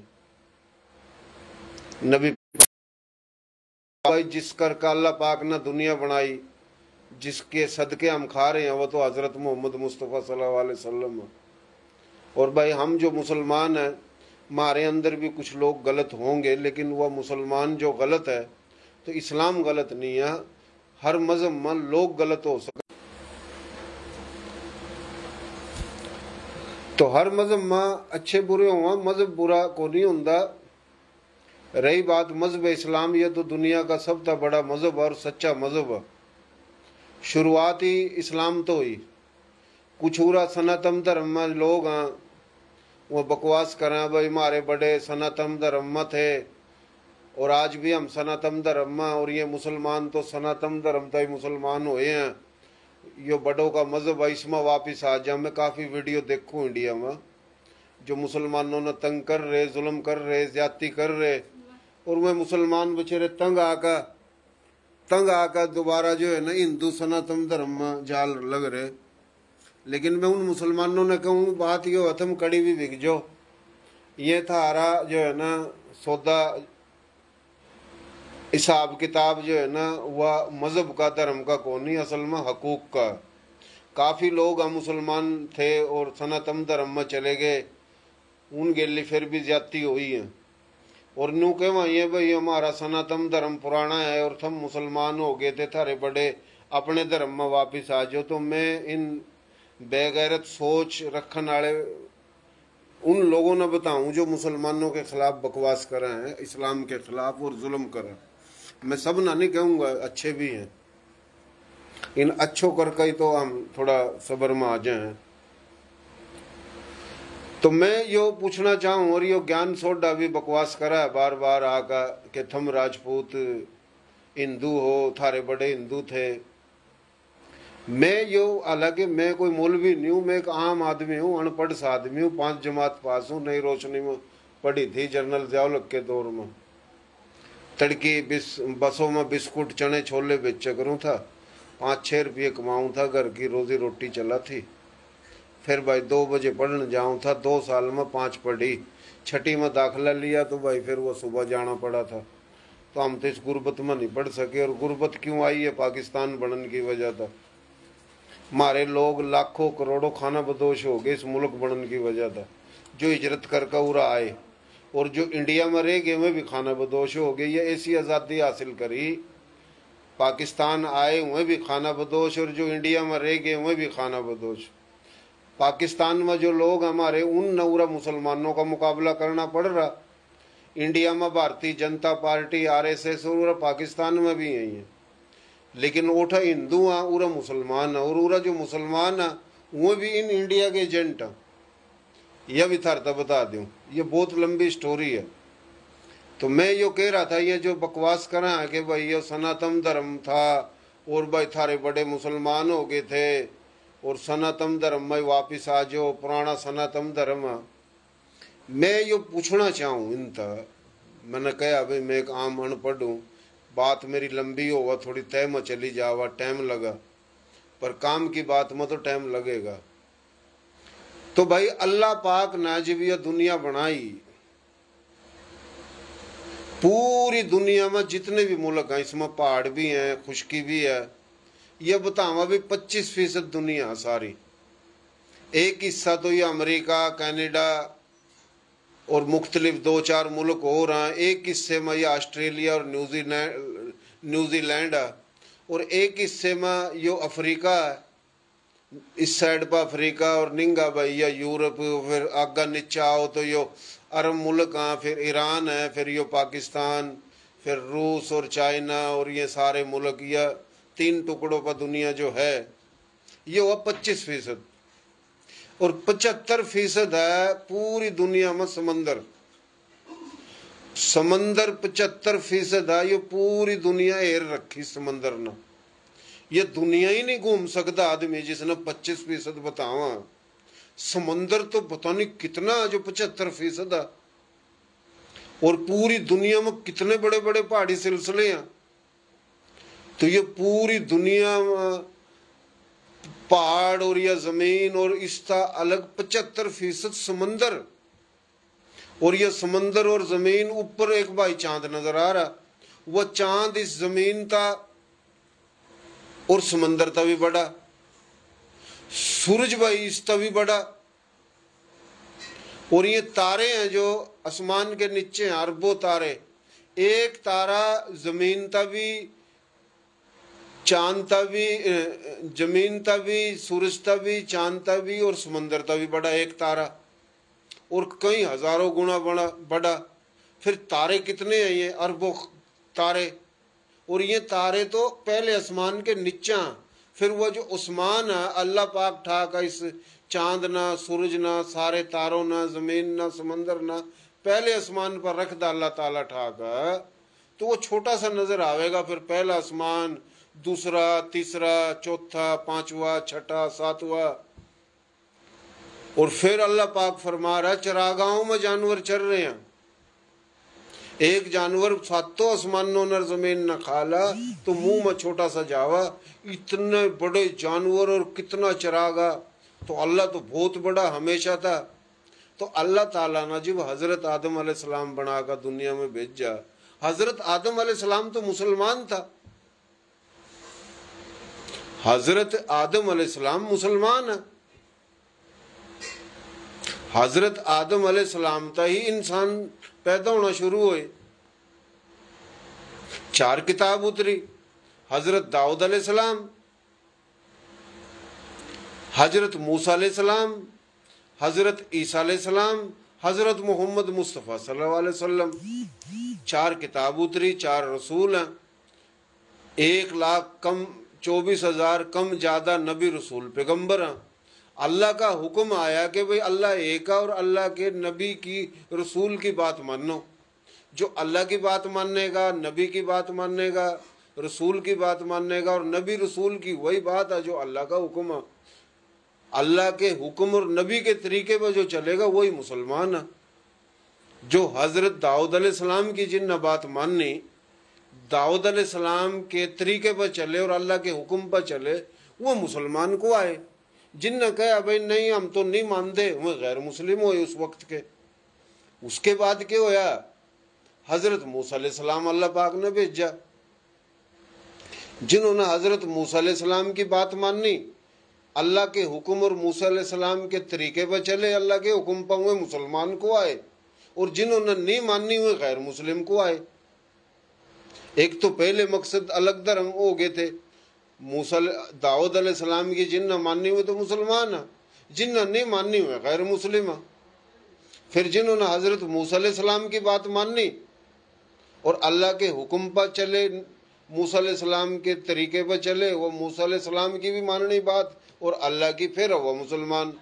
A: नबी भाई जिस कर का अल्लाह पाक ने दुनिया बनाई, जिसके सदके हम खा रहे हैं, वो तो हजरत मोहम्मद मुस्तफ़ा सल्लल्लाहु अलैहि वसल्लम। और भाई हम जो मुसलमान हैं, हमारे अंदर भी कुछ लोग गलत होंगे, लेकिन वह मुसलमान जो गलत है तो इस्लाम गलत नहीं है। हर मजहब में लोग गलत हो सकते, तो हर मजहब में अच्छे बुरे हुआ, मजहब बुरा को नहीं होता। रही बात मजहब इस्लाम, ये तो दुनिया का सबसे बड़ा मजहब और सच्चा मजहब है। शुरुआत ही इस्लाम तो हुई। कुछ पूरा सनातन धर्म में लोग हैं, वो बकवास करें भाई हमारे बड़े सनातन धर्म में थे और आज भी हम सनातन धर्म में, और ये मुसलमान तो सनातन धर्म तक मुसलमान हुए हैं, ये बड़ों का मजहब है, इसमें वापिस आ जाए। मैं काफ़ी वीडियो देखूँ इंडिया में जो मुसलमानों ने तंग कर रहे, जुल्म कर रहे, ज्यादती कर रहे, और वह मुसलमान बेचारे तंग आकर दोबारा जो है ना हिंदू सनातन धर्म में जाल लग रहे। लेकिन मैं उन मुसलमानों ने कहूँ बात ये हो, तुम कड़ी भी बिक जाओ, ये थारा जो है ना सौदा हिसाब किताब जो है ना वह मजहब का धर्म का कौन नहीं, असल में हकूक का। काफ़ी लोग हम मुसलमान थे और सनातन धर्म में चले गए, उन गेली फिर भी ज्यादती हुई है। और नू कहवा ये भाई हमारा सनातन धर्म पुराना है और तुम मुसलमान हो गए थे, थारे बड़े अपने धर्म में वापिस आ जाओ। तो मैं इन बेगैरत सोच रखने वाले उन लोगों ने बताऊं जो मुसलमानों के खिलाफ बकवास कर रहे हैं, इस्लाम के खिलाफ और जुल्म कर रहे हैं। मैं सब ना नहीं कहूँगा, अच्छे भी हैं, इन अच्छों करके ही तो हम थोड़ा सब्र में आ जाए। तो मैं यो पूछना चाहूँ, और यो ज्ञान सोडा भी बकवास करा है बार बार आकर कि थम राजपूत हिंदू हो, थारे बड़े हिंदू थे। मैं यो हालांकि मैं कोई मौलवी नहीं हूँ, मैं एक आम आदमी हूँ, अनपढ़ सा आदमी हूँ, 5 जमात पास हूँ, नई रोशनी में पढ़ी थी जनरल ज़ियाउल के दौर में। तड़की बसों में बिस्कुट चने छोले बेचा करूँ था, 5-6 रुपये कमाऊँ था, घर की रोजी रोटी चला थी। फिर भाई 2 बजे पढ़ने जाऊँ था, 2 साल में 5 पढ़ी, 6ठी में दाखिला लिया तो भाई फिर वो सुबह जाना पड़ा था। तो हम तो इस गुर्बत में नहीं पढ़ सके। और गुर्बत क्यों आई है? पाकिस्तान बनने की वजह था। हमारे लोग लाखों करोड़ों खाना बदोश हो गए इस मुल्क बनने की वजह था। जो हिजरत कर उरा आए और जो इंडिया में रह गए वे भी खाना बदोश हो गए। ये ऐसी आज़ादी हासिल करी, पाकिस्तान आए हुए भी खाना बदोश, और जो इंडिया में रह गए हुए भी खाना बदोश। पाकिस्तान में जो लोग हमारे, उन नौरा मुसलमानों का मुकाबला करना पड़ रहा। इंडिया में भारतीय जनता पार्टी, RSS और पाकिस्तान में भी यही है, लेकिन ओठा हिंदू है, उरा मुसलमान है, और उरा जो मुसलमान है वो भी इन इंडिया के एजेंट है। यह भी थारता बता दूं, ये बहुत लंबी स्टोरी है। तो मैं यो कह रहा था, ये जो बकवास करा है कि भाई ये सनातन धर्म था और भाई थारे बड़े मुसलमान हो गए थे और सनातन धर्म में वापिस आ जाओ, पुराना सनातन धर्म है। मैं यो पूछना चाहूँ इनता, मैंने कहा भाई मैं एक आम अनपढ़ हूँ, बात मेरी लंबी होगा, थोड़ी तय में चली जावा, टाइम लगा, पर काम की बात में तो टाइम लगेगा। तो भाई अल्लाह पाक ने जब ये दुनिया बनाई, पूरी दुनिया में जितने भी मुल्क हैं, इसमें पहाड़ भी हैं, खुशकी भी है, ये बतावा भी 25% दुनिया सारी। एक हिस्सा तो ये अमेरिका, कनाडा और मुख्तलिफ 2-4 मुल्क हो रहा है। एक हिस्से में ये ऑस्ट्रेलिया और न्यूजीलैंड है, और एक हिस्से में यो अफ्रीका है, इस साइड पर अफ्रीका, और निंगा भाई या यूरोप, फिर आगा नीचा आओ तो यो अरब मुल्क हैं, फिर ईरान है, फिर यो पाकिस्तान, फिर रूस और चाइना, और ये सारे मुल्क, या 3 टुकड़ों पर दुनिया जो है ये हुआ 25%। और 75% है पूरी दुनिया में समंदर। 75% है, ये पूरी दुनिया एर रखी समंदर ने। ये दुनिया ही नहीं घूम सकता आदमी जिसने 25% बतावा। समंदर तो पता नहीं कितना जो 75% है। और पूरी दुनिया में कितने बड़े बड़े पहाड़ी सिलसिले हैं। तो ये पूरी दुनिया में पहाड़ और यह जमीन और इसका अलग 75% समंदर, और यह समंदर और जमीन ऊपर एक भाई चांद नजर आ रहा, वह चांद इस जमीन का और समंदर का भी बड़ा, सूरज भाई इसका भी बड़ा, और ये तारे हैं जो आसमान के नीचे हैं, अरबों तारे। एक तारा जमीन का भी, चांद का भी, जमीन का भी, सूरज का भी, चांद का भी और समंदर का भी बड़ा एक तारा, और कई हजारों गुना बड़ा। फिर तारे कितने हैं? ये अरबों तारे। और ये तारे तो पहले आसमान के नीचे, फिर वह जो आसमान है अल्लाह पाक ठाका, इस चांद ना, सूरज ना, सारे तारों ना, जमीन ना, समंदर ना, पहले आसमान पर रख दा अल्लाह ताला ठाका, तो वो छोटा सा नजर आवेगा। फिर पहला आसमान, दूसरा, तीसरा, चौथा, पांचवा, छठा, सातवा, और फिर अल्लाह पाक फरमा रहा है चरागाहों में जानवर चल रहे हैं। एक जानवर सातों आसमानों न जमीन न खाला तो मुंह में छोटा सा जावा। इतने बड़े जानवर और कितना चरागा, तो अल्लाह तो बहुत बड़ा हमेशा था। तो अल्लाह ताला ने जब हजरत आदम अलैहिस्सलाम बनाकर दुनिया में भेजा, हजरत आदम अलैहिस्सलाम तो मुसलमान था, हजरत आदम अलैहिस्सलाम मुसलमान है। हजरत आदम अलैहिस्सलाम था ही इंसान पैदा होना शुरू हुए। 4 किताब उतरी, हजरत दाऊद अलैहिस्सलाम, हजरत मूसा अलैहिस्सलाम, हजरत ईसा अलैहिस्सलाम, हजरत मोहम्मद मुस्तफ़ा सल्लल्लाहु अलैहि वसल्लम। 4 किताब उतरी, 4 रसूल हैं, 1 लाख कम 24,000 कम ज्यादा नबी रसूल पैगंबर हैं। अल्लाह का हुक्म आया कि भाई अल्लाह एक है और अल्लाह के नबी की, रसूल की बात मानो। जो अल्लाह की बात मानेगा, नबी की बात मानेगा, रसूल की बात मानेगा, और नबी रसूल की वही बात है जो अल्लाह का हुक्म है। अल्लाह के हुक्म और नबी के तरीके पर जो चलेगा वही मुसलमान है। जो हजरत दाऊद अलैहिस्सलाम की जिन बात मानी, दाऊद अलैहिस्सलाम के तरीके पर चले और अल्लाह के हुक्म पर चले, वो मुसलमान को आए। जिनने कहा भाई नहीं हम तो नहीं मानते, वो गैर मुस्लिम हुए उस वक्त के। उसके बाद क्या होया? हजरत मूसा अलैहिस्सलाम अल्लाह पाक ने भेजा। जिन्होंने हजरत मूसा अलैहिस्सलाम की बात मानी, अल्लाह के हुक्म और मूसा अलैहिस्सलाम के तरीके पर चले, अल्लाह के हुक्म पर हुए मुसलमान को आए, और जिन्होंने नहीं मानी हुए गैर मुस्लिम को आए। एक तो पहले मकसद अलग धर्म हो गए थे। मूसा दाऊद अलैहिस्सलाम की जिन्ना मानी हुए तो मुसलमान है, जिन्ना नहीं मानी हुए गैर मुस्लिम है। फिर जिन्होंने हजरत मूसा अलैहिस्सलाम की बात मानी और अल्लाह के हुक्म पर चले, मूसा अलैहिस्सलाम के तरीके पर चले, वो मूसा अलैहिस्सलाम की भी माननी बात और अल्लाह की, फिर वो मुसलमान।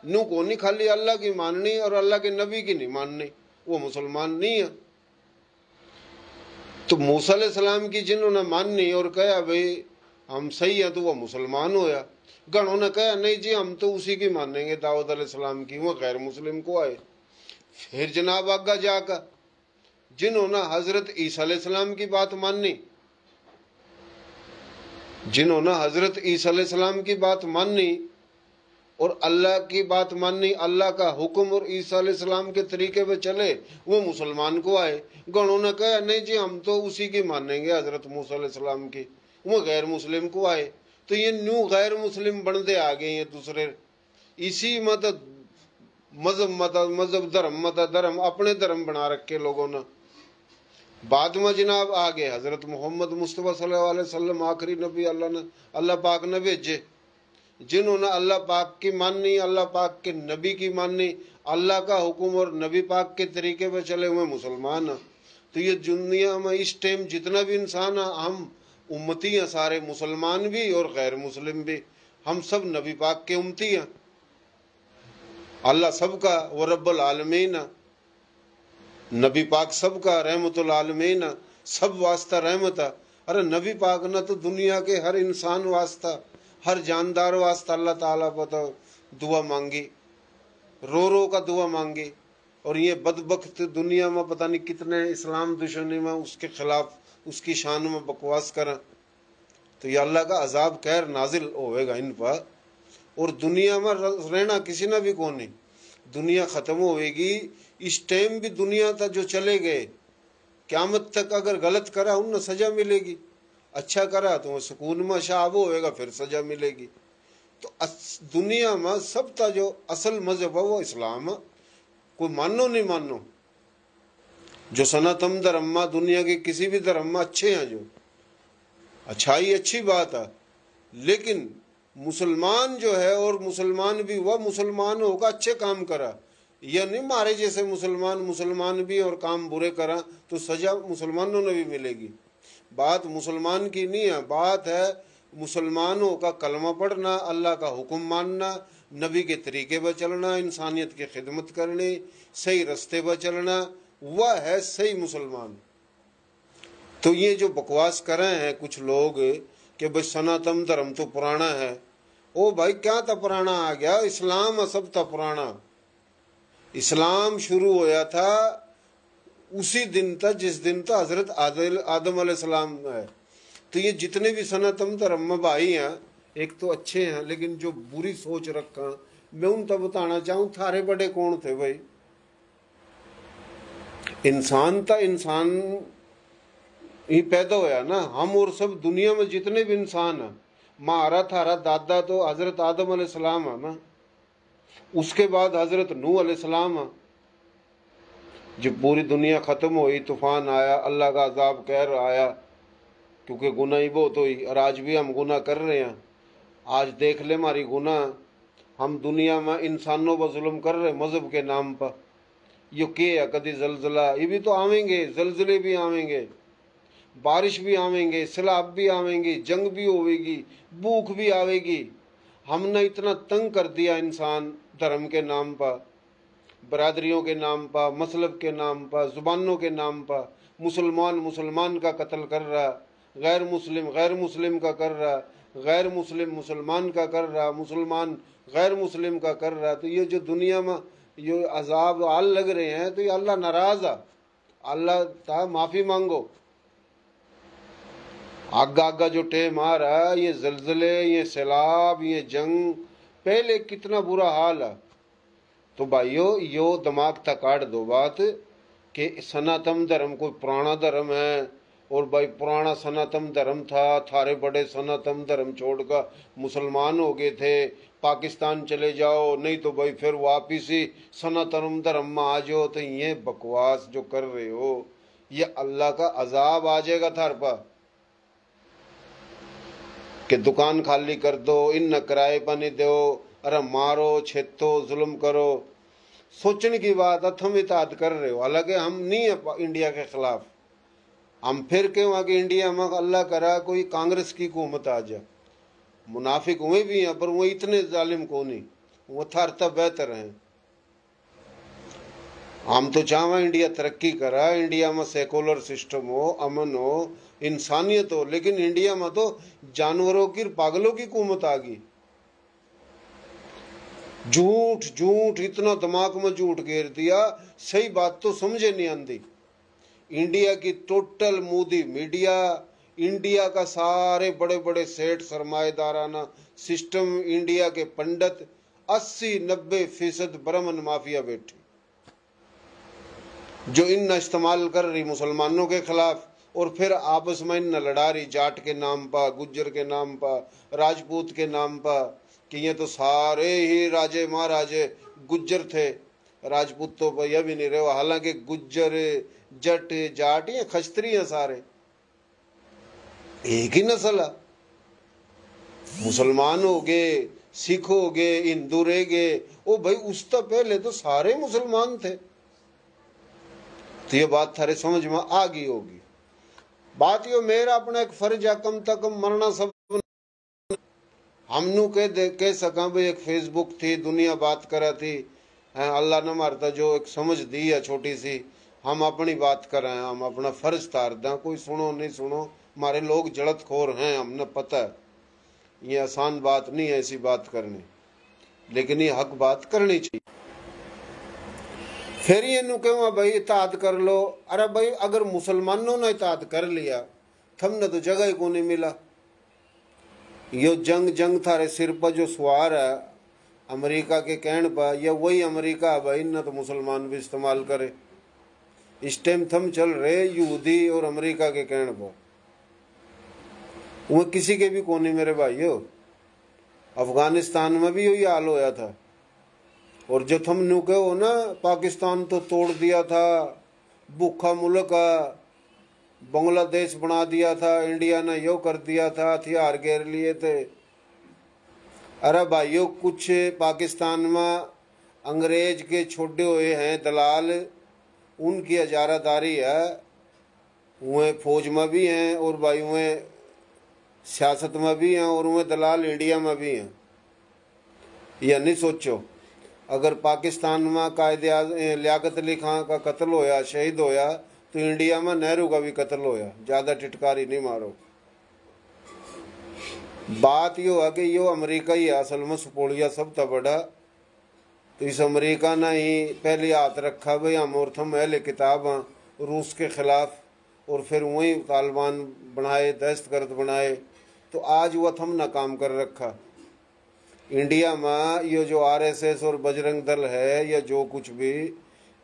A: नू को नहीं खाली अल्लाह की माननी और अल्लाह के नबी की नहीं माननी, वो मुसलमान नहीं है। तो मूसा अलैहिस्सलाम की जिन्होंने माननी और कहा भाई हम सही है, तो वह मुसलमान होया। गणों ने कहा नहीं जी हम तो उसी की मानेंगे, दाऊद अलैहिस्सलाम की, वो गैर मुस्लिम को आए। फिर जनाब आगा जाकर जिन्होंने हजरत ईसा अलैहिस्सलाम की बात मानी, जिन्होंने हजरत ईसा अलैहिस्सलाम की बात मानी और अल्लाह की बात मानी, अल्लाह का हुक्म और ईसा अलैहिस्सलाम के तरीके पे चले, वो मुसलमान को आए। गणों ने कहा नहीं जी हम तो उसी की मानेंगे, हजरत मूसा अलैहिस्सलाम की, वो गैर मुस्लिम को आए। तो ये न्यू गैर मुस्लिम बनते आ गए हैं दूसरे। इसी मजहब धर्म अपने धर्म बना रखे लोगों ने। बाद में जनाब आ गए हजरत मोहम्मद मुस्तफ़ा सल्लल्लाहु अलैहि वसल्लम, आखिरी नबी अल्लाह पाक ने भेजे। जिन्होंने अल्लाह पाक की मानी, अल्लाह पाक के नबी की मानी, अल्लाह का हुक्म और नबी पाक के तरीके पर चले हुए मुसलमान हैं। तो ये दुनिया में इस टाइम जितना भी इंसान है, हम उम्मती हैं सारे, मुसलमान भी और गैर मुस्लिम भी, हम सब नबी पाक के उम्मती हैं। अल्लाह सबका वो रब्बुल आलमीन है, नबी पाक सबका रहमतुल आलमीन है, सब वास्ता रहमत है। अरे नबी पाक ने तो दुनिया के हर इंसान वास्ता, हर जानदार वास्ता अल्लाह ताला पर तो दुआ मांगी, रो रो का दुआ मांगी। और ये बदबख्त दुनिया में पता नहीं कितने इस्लाम दुश्मनी में उसके खिलाफ उसकी शान में बकवास करें, तो ये अल्लाह का अजाब कहर नाजिल होएगा इन पर। और दुनिया में रहना किसी ने भी कौन नहीं, दुनिया ख़त्म होएगी। इस टाइम भी दुनिया तक जो चले गए, क़यामत तक अगर गलत करा उन्हें सज़ा मिलेगी, अच्छा करा तो सुकून में शाब होएगा, फिर सज़ा मिलेगी। तो दुनिया में सबका जो असल मजहब है वो इस्लाम है। कोई मानो नहीं मानो, जो सनातन धर्म में दुनिया के किसी भी धर्म में अच्छे हैं, जो अच्छाई अच्छी बात है, लेकिन मुसलमान जो है, और मुसलमान भी वह मुसलमान होगा अच्छे काम करा, यह नहीं मारे जैसे मुसलमान भी और काम बुरे करा तो सजा मुसलमानों ने भी मिलेगी। बात मुसलमान की नहीं है, बात है मुसलमानों का कलमा पढ़ना, अल्लाह का हुक्म मानना, नबी के तरीके पर चलना, इंसानियत की खिदमत करनी, सही रास्ते पर चलना, वह है सही मुसलमान। तो ये जो बकवास कर रहे हैं कुछ लोग कि भाई सनातन धर्म तो पुराना है, ओ भाई क्या था पुराना आ गया, इस्लाम सब था पुराना। इस्लाम शुरू होया था उसी दिन था जिस दिन था हजरत आदम अलैहिस्सलाम है। तो ये जितने भी सनातन धर्म में भाई हैं, एक तो अच्छे हैं, लेकिन जो बुरी सोच रखा, मैं उन तक बताना चाहूं, थारे बड़े कौन थे भाई? इंसान था, इंसान ही पैदा होया ना, हम और सब दुनिया में जितने भी इंसान है, मारा थारा दादा तो हजरत आदम अलैहिस्सलाम है ना, उसके बाद हजरत नूह अलैहिस्सलाम है। जब पूरी दुनिया खत्म हुई, तूफान आया, अल्लाह का अजाब कहर आया, क्योंकि गुनाह ही बहुत हुई, और आज भी हम गुनाह कर रहे हैं। आज देख ले हमारी गुनाह, हम दुनिया में इंसानों पर जुल्म कर रहे मजहब के नाम पर। यो के है, कभी जलजला, ये भी तो आवेंगे, जलजले भी आवेंगे, बारिश भी आवेंगे, सैलाब भी आवेंगे, जंग भी होगी, भूख भी आवेगी। हमने इतना तंग कर दिया इंसान धर्म के नाम पर, बरादरियों के नाम पर, मसलब के नाम पर, जुबानों के नाम पर। मुसलमान का कत्ल कर रहा, गैर मुस्लिम का कर रहा, गैर मुस्लिम मुसलमान का कर रहा, मुसलमान गैर मुस्लिम का कर रहा। तो ये जो दुनिया में ये अजाब आल लग रहे हैं, तो ये अल्लाह नाराज है। अल्लाह ता माफ़ी मांगो। आगा जो टेम आ रहा है, ये जलजले, ये सैलाब, ये जंग, पहले कितना बुरा हाल है। तो भाइयों, यो दिमाग तक काट दो बात कि सनातन धर्म कोई पुराना धर्म है, और भाई पुराना सनातन धर्म था, थारे बड़े सनातन धर्म छोड़कर मुसलमान हो गए थे, पाकिस्तान चले जाओ, नहीं तो भाई फिर वापिस ही सनातन धर्म में आ जाओ। तो ये बकवास जो कर रहे हो, ये अल्लाह का अजाब आ जाएगा थार पर, कि दुकान खाली कर दो, इन न किराए पर नहीं दो, अरे मारो छेतो जुल्म करो। सोचने की बात है, तुम इताद कर रहे हो। हालांकि हम नहीं है इंडिया के खिलाफ, हम फिर क्यों आगे इंडिया में अल्लाह करा कोई कांग्रेस की हुकूमत आ जाए। मुनाफिक हुए भी हैं, पर वो इतने जालिम को नहीं, वो थारता बेहतर हैं। हम तो चाहवा इंडिया तरक्की करा, इंडिया में सेकुलर सिस्टम हो, अमन हो, इंसानियत हो, लेकिन इंडिया में तो जानवरों की, पागलों की हुकूमत आ गई। झूठ झूठ, इतना दिमाग में झूठ घेर दिया, सही बात तो समझे नहीं आती। इंडिया की टोटल मोदी मीडिया, इंडिया का सारे बड़े बड़े सेठ सरमाएदाराना सिस्टम, इंडिया के पंडित 80-90% ब्राह्मण माफिया बैठी, जो इन इस्तेमाल कर रही मुसलमानों के खिलाफ, और फिर आपस में इन लड़ा रही जाट के नाम पर, गुज्जर के नाम पर, राजपूत के नाम पर, कि ये तो सारे ही राजे महाराजे गुज्जर थे, राजपूत तो भैया भी नहीं रहे। हालांकि गुज्जर, जट, जाट, ये खस्त्री हैं, सारे एक ही नस्ल है। मुसलमान हो गए, सिख हो गए, हिंदू रह गए, ओ भाई उस तो पहले तो सारे मुसलमान थे। तो ये बात थारे समझ में आ गई होगी। बात यो मेरा अपना एक फर्ज है, कम तक कम मरना सब हमनू कह सका भाई। एक फेसबुक थी, दुनिया बात करा थी, अल्लाह ने मारता जो एक समझ दी है छोटी सी, हम अपनी बात कर रहे हैं, हम अपना फर्ज तार दें, कोई सुनो नहीं सुनो, हमारे लोग जड़त खोर हैं, हमने पता है। ये आसान बात नहीं है ऐसी बात करनी, लेकिन ये हक बात करनी चाहिए। फिर ये नु कहूँ भाई इताद कर लो। अरे भाई अगर मुसलमानों ने इताद कर लिया थमने तो जगह ही को नहीं मिला। यो जंग जंग थारे सिर पर जो सवार है अमेरिका के कहने पर, यह वही अमेरिका है भाई ना तो मुसलमान भी इस्तेमाल करे। इस टाइम थम चल रहे यहूदी और अमेरिका के कहने पर, वो किसी के भी कोने मेरे भाइयों। अफगानिस्तान में भी यही हाल होया था। और जो थम नु कहो ना पाकिस्तान तो तोड़ दिया था, भूखा मुल्क है, बांग्लादेश बना दिया था, इंडिया ने यो कर दिया था, हथियार घेर लिए थे। अरे भाइयों कुछ पाकिस्तान में अंग्रेज के छोड़े हुए हैं दलाल, उनकी हजारादारी है। वह फौज में भी हैं और भाई वह सियासत में भी हैं और वह दलाल इंडिया में भी हैं। यह नहीं सोचो अगर पाकिस्तान में कायदे लियाकत अली खान का कत्ल होया, शहीद होया, तो इंडिया में नेहरू का भी कत्ल होया। ज्यादा टिटकारी नहीं मारो। बात यो है कि यो अमेरिका ही असल में सुपोलिया सब था बड़ा। तो इस अमेरिका ने ही पहले हाथ रखा भाई हम और थम अहले किताब हैं रूस के खिलाफ, और फिर वही तालिबान बनाए, दहशतगर्द बनाए। तो आज वह थम ना काम कर रखा। इंडिया में ये जो आरएसएस और बजरंग दल है या जो कुछ भी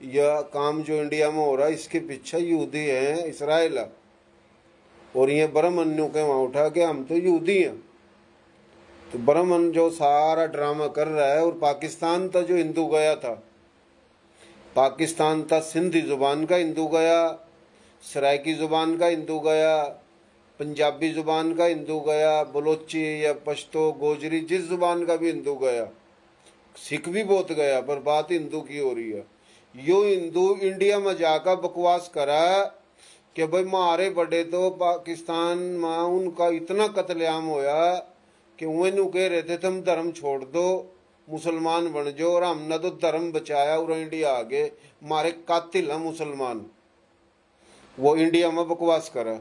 A: यह काम जो इंडिया में हो रहा है, इसके पीछे यहूदी हैं, इसराइल है। और ये ब्रह्मन्यु के वहां उठा के हम तो यहूदी हैं। तो ब्रह्मन जो सारा ड्रामा कर रहा है। और पाकिस्तान था जो हिंदू गया था, पाकिस्तान था सिंधी जुबान का हिंदू गया, सराइकी जुबान का हिंदू गया, पंजाबी जुबान का हिंदू गया, बलोची या पश्तो गोजरी जिस जुबान का भी हिंदू गया, सिख भी बहुत गया। पर बात हिंदू की हो रही है। यो हिंदू इंडिया में जाकर बकवास करा कि भाई मारे बड़े तो पाकिस्तान में उनका इतना कत्लेआम होया कि वह कह रहे थे तुम धर्म छोड़ दो, मुसलमान बन जाओ। और हमने तो धर्म बचाया और इंडिया आगे मारे कातिल है मुसलमान। वो इंडिया में बकवास करा।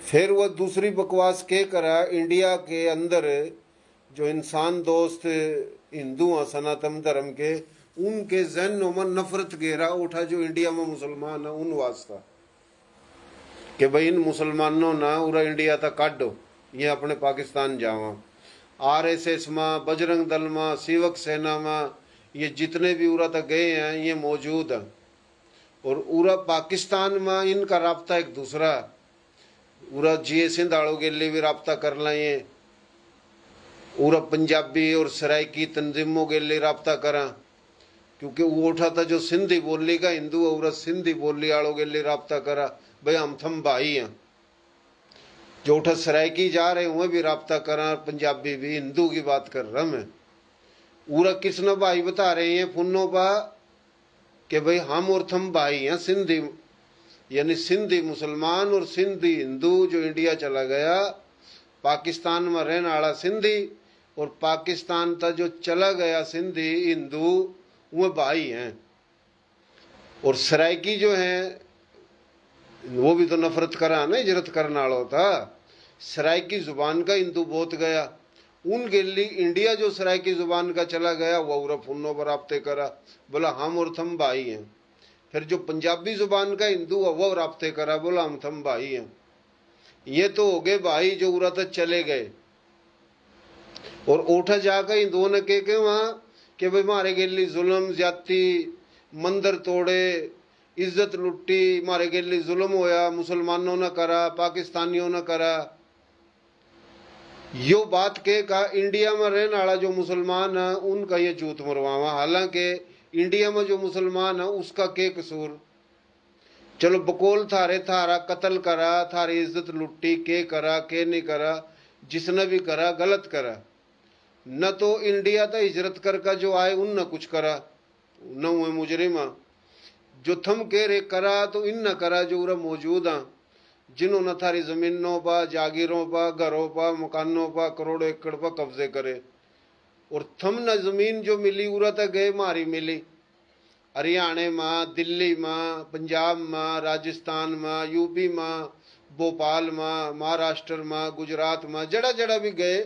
A: फिर वह दूसरी बकवास के करा, इंडिया के अंदर जो इंसान दोस्त हिंदू हैं सनातन धर्म के, उनके जहनों में नफरत घेरा उठा जो इंडिया में मुसलमान है उन वास्ता कि भाई इन मुसलमानों ना पूरा इंडिया तक काटो, ये अपने पाकिस्तान जावा। आरएसएस में, बजरंग दल में, सेवक सेना में, ये जितने भी उरा तक गए हैं ये मौजूद हैं। और उरा पाकिस्तान में इनका राब्ता एक दूसरा, उरा जीए सिंधाड़ों के लिए भी राब्ता कर लाए, उरा पंजाबी और सराइकी तंजीमों के लिए राब्ता करा। क्योंकि वो उठा था जो सिंधी बोली का हिंदू और सिंधी बोली वालों के लिए राब्ता करा भाई हम थम भाई हैं। जो उठा सराइकी जा रहे हुए भी राब्ता करा, पंजाबी भी, हिंदू की बात कर रहा मैं। उरा किसने भाई बता रहे हैं फुन्नों पा कि भाई हम और थम भाई हैं सिंधी, यानी सिंधी मुसलमान और सिंधी हिंदू। जो इंडिया चला गया पाकिस्तान में रहने वाला सिंधी और पाकिस्तान था जो चला गया सिंधी हिंदू, वो भाई हैं। और सराइकी जो है वो भी तो नफरत करा ना, इजरत करने वाला था। सराइकी जुबान का हिंदू बहुत गया, उन गेली इंडिया जो सराइकी जुबान का चला गया वह उरफ उन्नो बराबते करा, बोला हम और थम भाई हैं। फिर जो पंजाबी जुबान का हिंदू है वह राब्ते करा, बोला हम थम भाई हैं। ये तो हो गए भाई जो उरा तक चले गए। और उठा जाकर हिंदुओं ने के वहां कि भाई मारे गेली जुल्म ज्यादती, मंदिर तोड़े, इज्जत लुट्टी, मारे गेली जुल्म होया, मुसलमानों ने करा, पाकिस्तानियों ने करा। यो बात के का इंडिया में रहने वाला जो मुसलमान है उनका ये जूत मरवावा। हालांकि इंडिया में जो मुसलमान है उसका के कसूर। चलो बकोल थारे थारा कत्ल करा, थारी इज्जत लुट्टी, के करा के नहीं करा, जिसने भी करा गलत करा। न तो इंडिया था हिजरत कर का जो आए उन न कुछ करा, न हुए मुजरिमा। जो थम कह रहे करा तो इन न करा जो उरा मौजूद हैं, जिन्होंने थारी जमीनों पर, जागीरों पर, घरों पर, मकानों पर, करोड़ों एकड़ पर कब्जे करे। और थम न जमीन जो मिली उरा तक गए मारी मिली। हरियाणा में, दिल्ली में, पंजाब में, राजस्थान में, यूपी में, भोपाल में, महाराष्ट्र में, गुजरात में, जड़ा जड़ा भी गए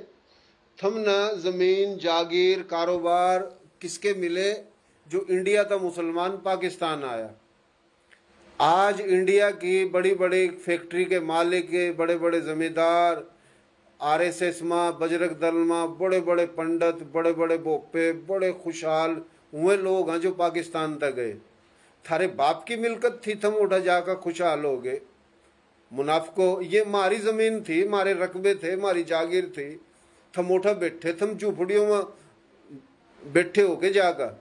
A: थम न जमीन जागीर कारोबार किसके मिले, जो इंडिया था मुसलमान पाकिस्तान आया। आज इंडिया की बड़ी बड़ी फैक्ट्री के मालिक, बड़े बड़े जमींदार, आरएसएस में, बजरंग दल में बड़े बड़े पंडित, बड़े बड़े बोपे, बड़े खुशहाल हुए लोग हैं जो पाकिस्तान तक गए। थारे बाप की मिलकत थी, थम उठा जाकर खुशहाल हो गए। मुनाफको ये मारी जमीन थी, मारे रकबे थे, मारी जागीर थी, थम उठा बैठे, थम झूपड़ियों में बैठे हो के जाकर।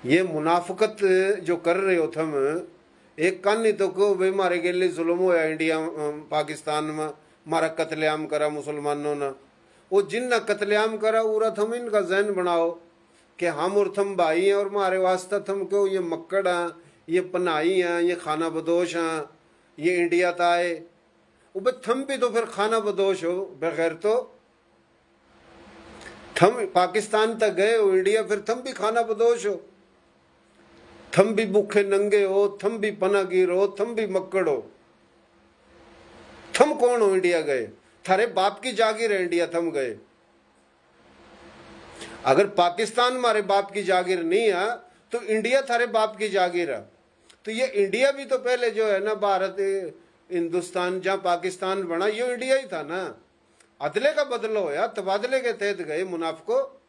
A: ये मुनाफकत जो कर रहे हो थम, एक कान नहीं तो कहो भाई मारे गेले जुल्म होया इंडिया पाकिस्तान में, मारा कत्लेआम करा मुसलमानों ने। वो जिन ने कत्लेआम करा उरा थम इनका जहन बनाओ कि हम और थम भाई हैं और मारे वास्ता थम क्यों ये मक्कड़ हैं, ये पनाई हैं, ये खाना बदोश हैं, ये इंडिया ताए। वो थम भी तो फिर खाना बदोश हो बगैर तो। थम पाकिस्तान तक गए हो इंडिया, फिर थम भी खाना बदोश हो, थम भी भूखे नंगे हो, थम भी पनागीर हो, थम भी मक्कड़ हो। थम कौन हो इंडिया गए? थारे बाप की जागीर है इंडिया, थम गए। अगर पाकिस्तान हमारे बाप की जागीर नहीं है तो इंडिया थारे बाप की जागीर है। तो ये इंडिया भी तो पहले जो है ना, भारत हिंदुस्तान जहां पाकिस्तान बना, ये इंडिया ही था ना। अदले का बदला होया, तबादले के तहत गए मुनाफको।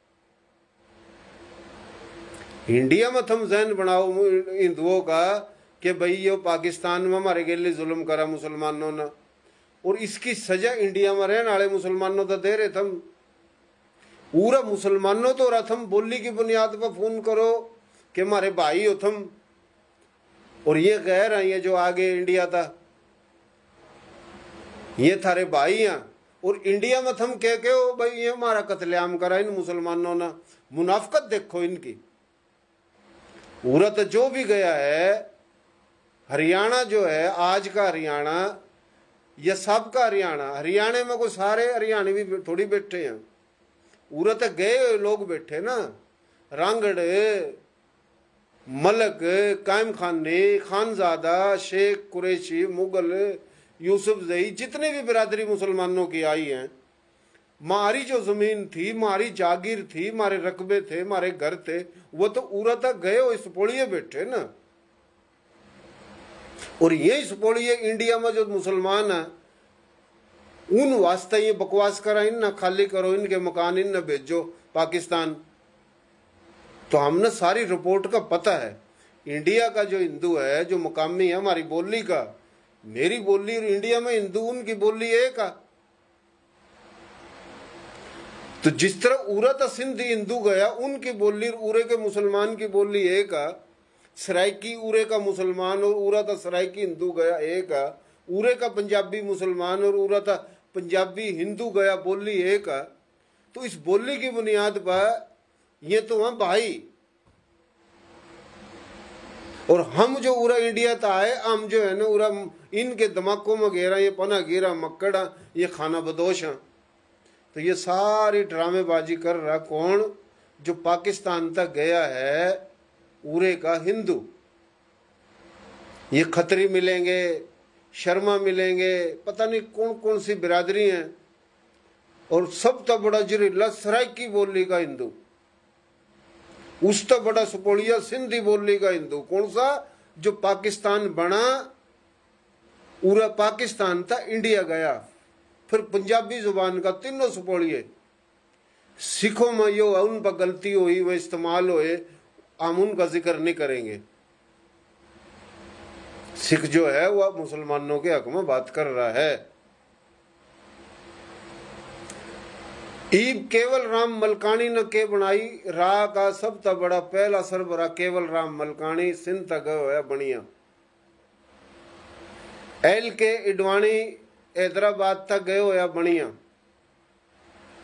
A: इंडिया में थम जहन बनाओ हिंदुओं का कि भाई ये पाकिस्तान में हमारे गेले जुल्म करा मुसलमानों ने, और इसकी सजा इंडिया में रहने वाले मुसलमानों तो दे रहे थम। पूरा मुसलमानों तो रहा थम बोली की बुनियाद पर फोन करो कि हमारे भाई हो थम, और ये गैर हैं, ये जो आगे इंडिया था ये थारे भाई हैं, और इंडिया में थम कह के हो भाई ये हमारा कत्लेआम करा इन मुसलमानों ने। मुनाफकत देखो इनकी। पूरा तो जो भी गया है, हरियाणा जो है आज का हरियाणा, यह सबका हरियाणा, हरियाणा में कोई सारे हरियाणवी भी थोड़ी बैठे हैं, पूरा तो गए लोग बैठे ना। रांगड़, मलक, कायम खानी, खानजादा, शेख, कुरैशी, मुगल, यूसुफ जई, जितने भी बिरादरी मुसलमानों की आई हैं, मारी जो जमीन थी, मारी जागीर थी, मारे रकबे थे, मारे घर थे, वो तो उरा तक गए हो, इस पोड़िए बैठे ना। और ये इस पोड़िए इंडिया में जो मुसलमान है उन वास्ते ये बकवास करा, इन ना खाली करो इनके मकान, इन ना भेजो पाकिस्तान। तो हमने सारी रिपोर्ट का पता है। इंडिया का जो हिंदू है, जो मुकामी है हमारी बोली का, मेरी बोली और इंडिया में हिंदू उनकी बोली एक है। तो जिस तरह उरा था सिंधी हिंदू गया, उनकी बोली उरे के मुसलमान की बोली एक है। सराइकी उरे का मुसलमान और उरा था सराइकी हिंदू गया एक है। उरे का पंजाबी मुसलमान और उरा था पंजाबी हिंदू गया, बोली एक है। तो इस बोली की बुनियाद पर ये तो हम भाई, और हम जो उरा इंडिया था है, हम जो है ना उरा इनके दिमागों में घेरा, ये पना घेरा मक्कड़ा, ये खाना बदोश है। तो ये सारी ड्रामेबाजी कर रहा कौन? जो पाकिस्तान तक गया है उरे का हिंदू। ये खत्री मिलेंगे, शर्मा मिलेंगे, पता नहीं कौन कौन सी बिरादरी हैं, और सब तो बड़ा जरीला सराइकी बोली का हिंदू, उस तो बड़ा सुपोड़िया सिंधी बोली का हिंदू। कौन सा? जो पाकिस्तान बना, पूरा पाकिस्तान था, इंडिया गया, फिर पंजाबी जुबान का तीनों सुपोड़िए। सिखों में यो उन पर गलती हुई, वह इस्तेमाल हुए, हम उनका जिक्र नहीं करेंगे। सिख जो है वह मुसलमानों के हक में बात कर रहा है। ईब केवल राम मलकानी ने के बनाई राह का सब तक बड़ा पहला सरबरा केवल राम मलकानी, सिंध तक गया बनिया। एल के इडवाणी हैदराबाद तक गए होया बनिया।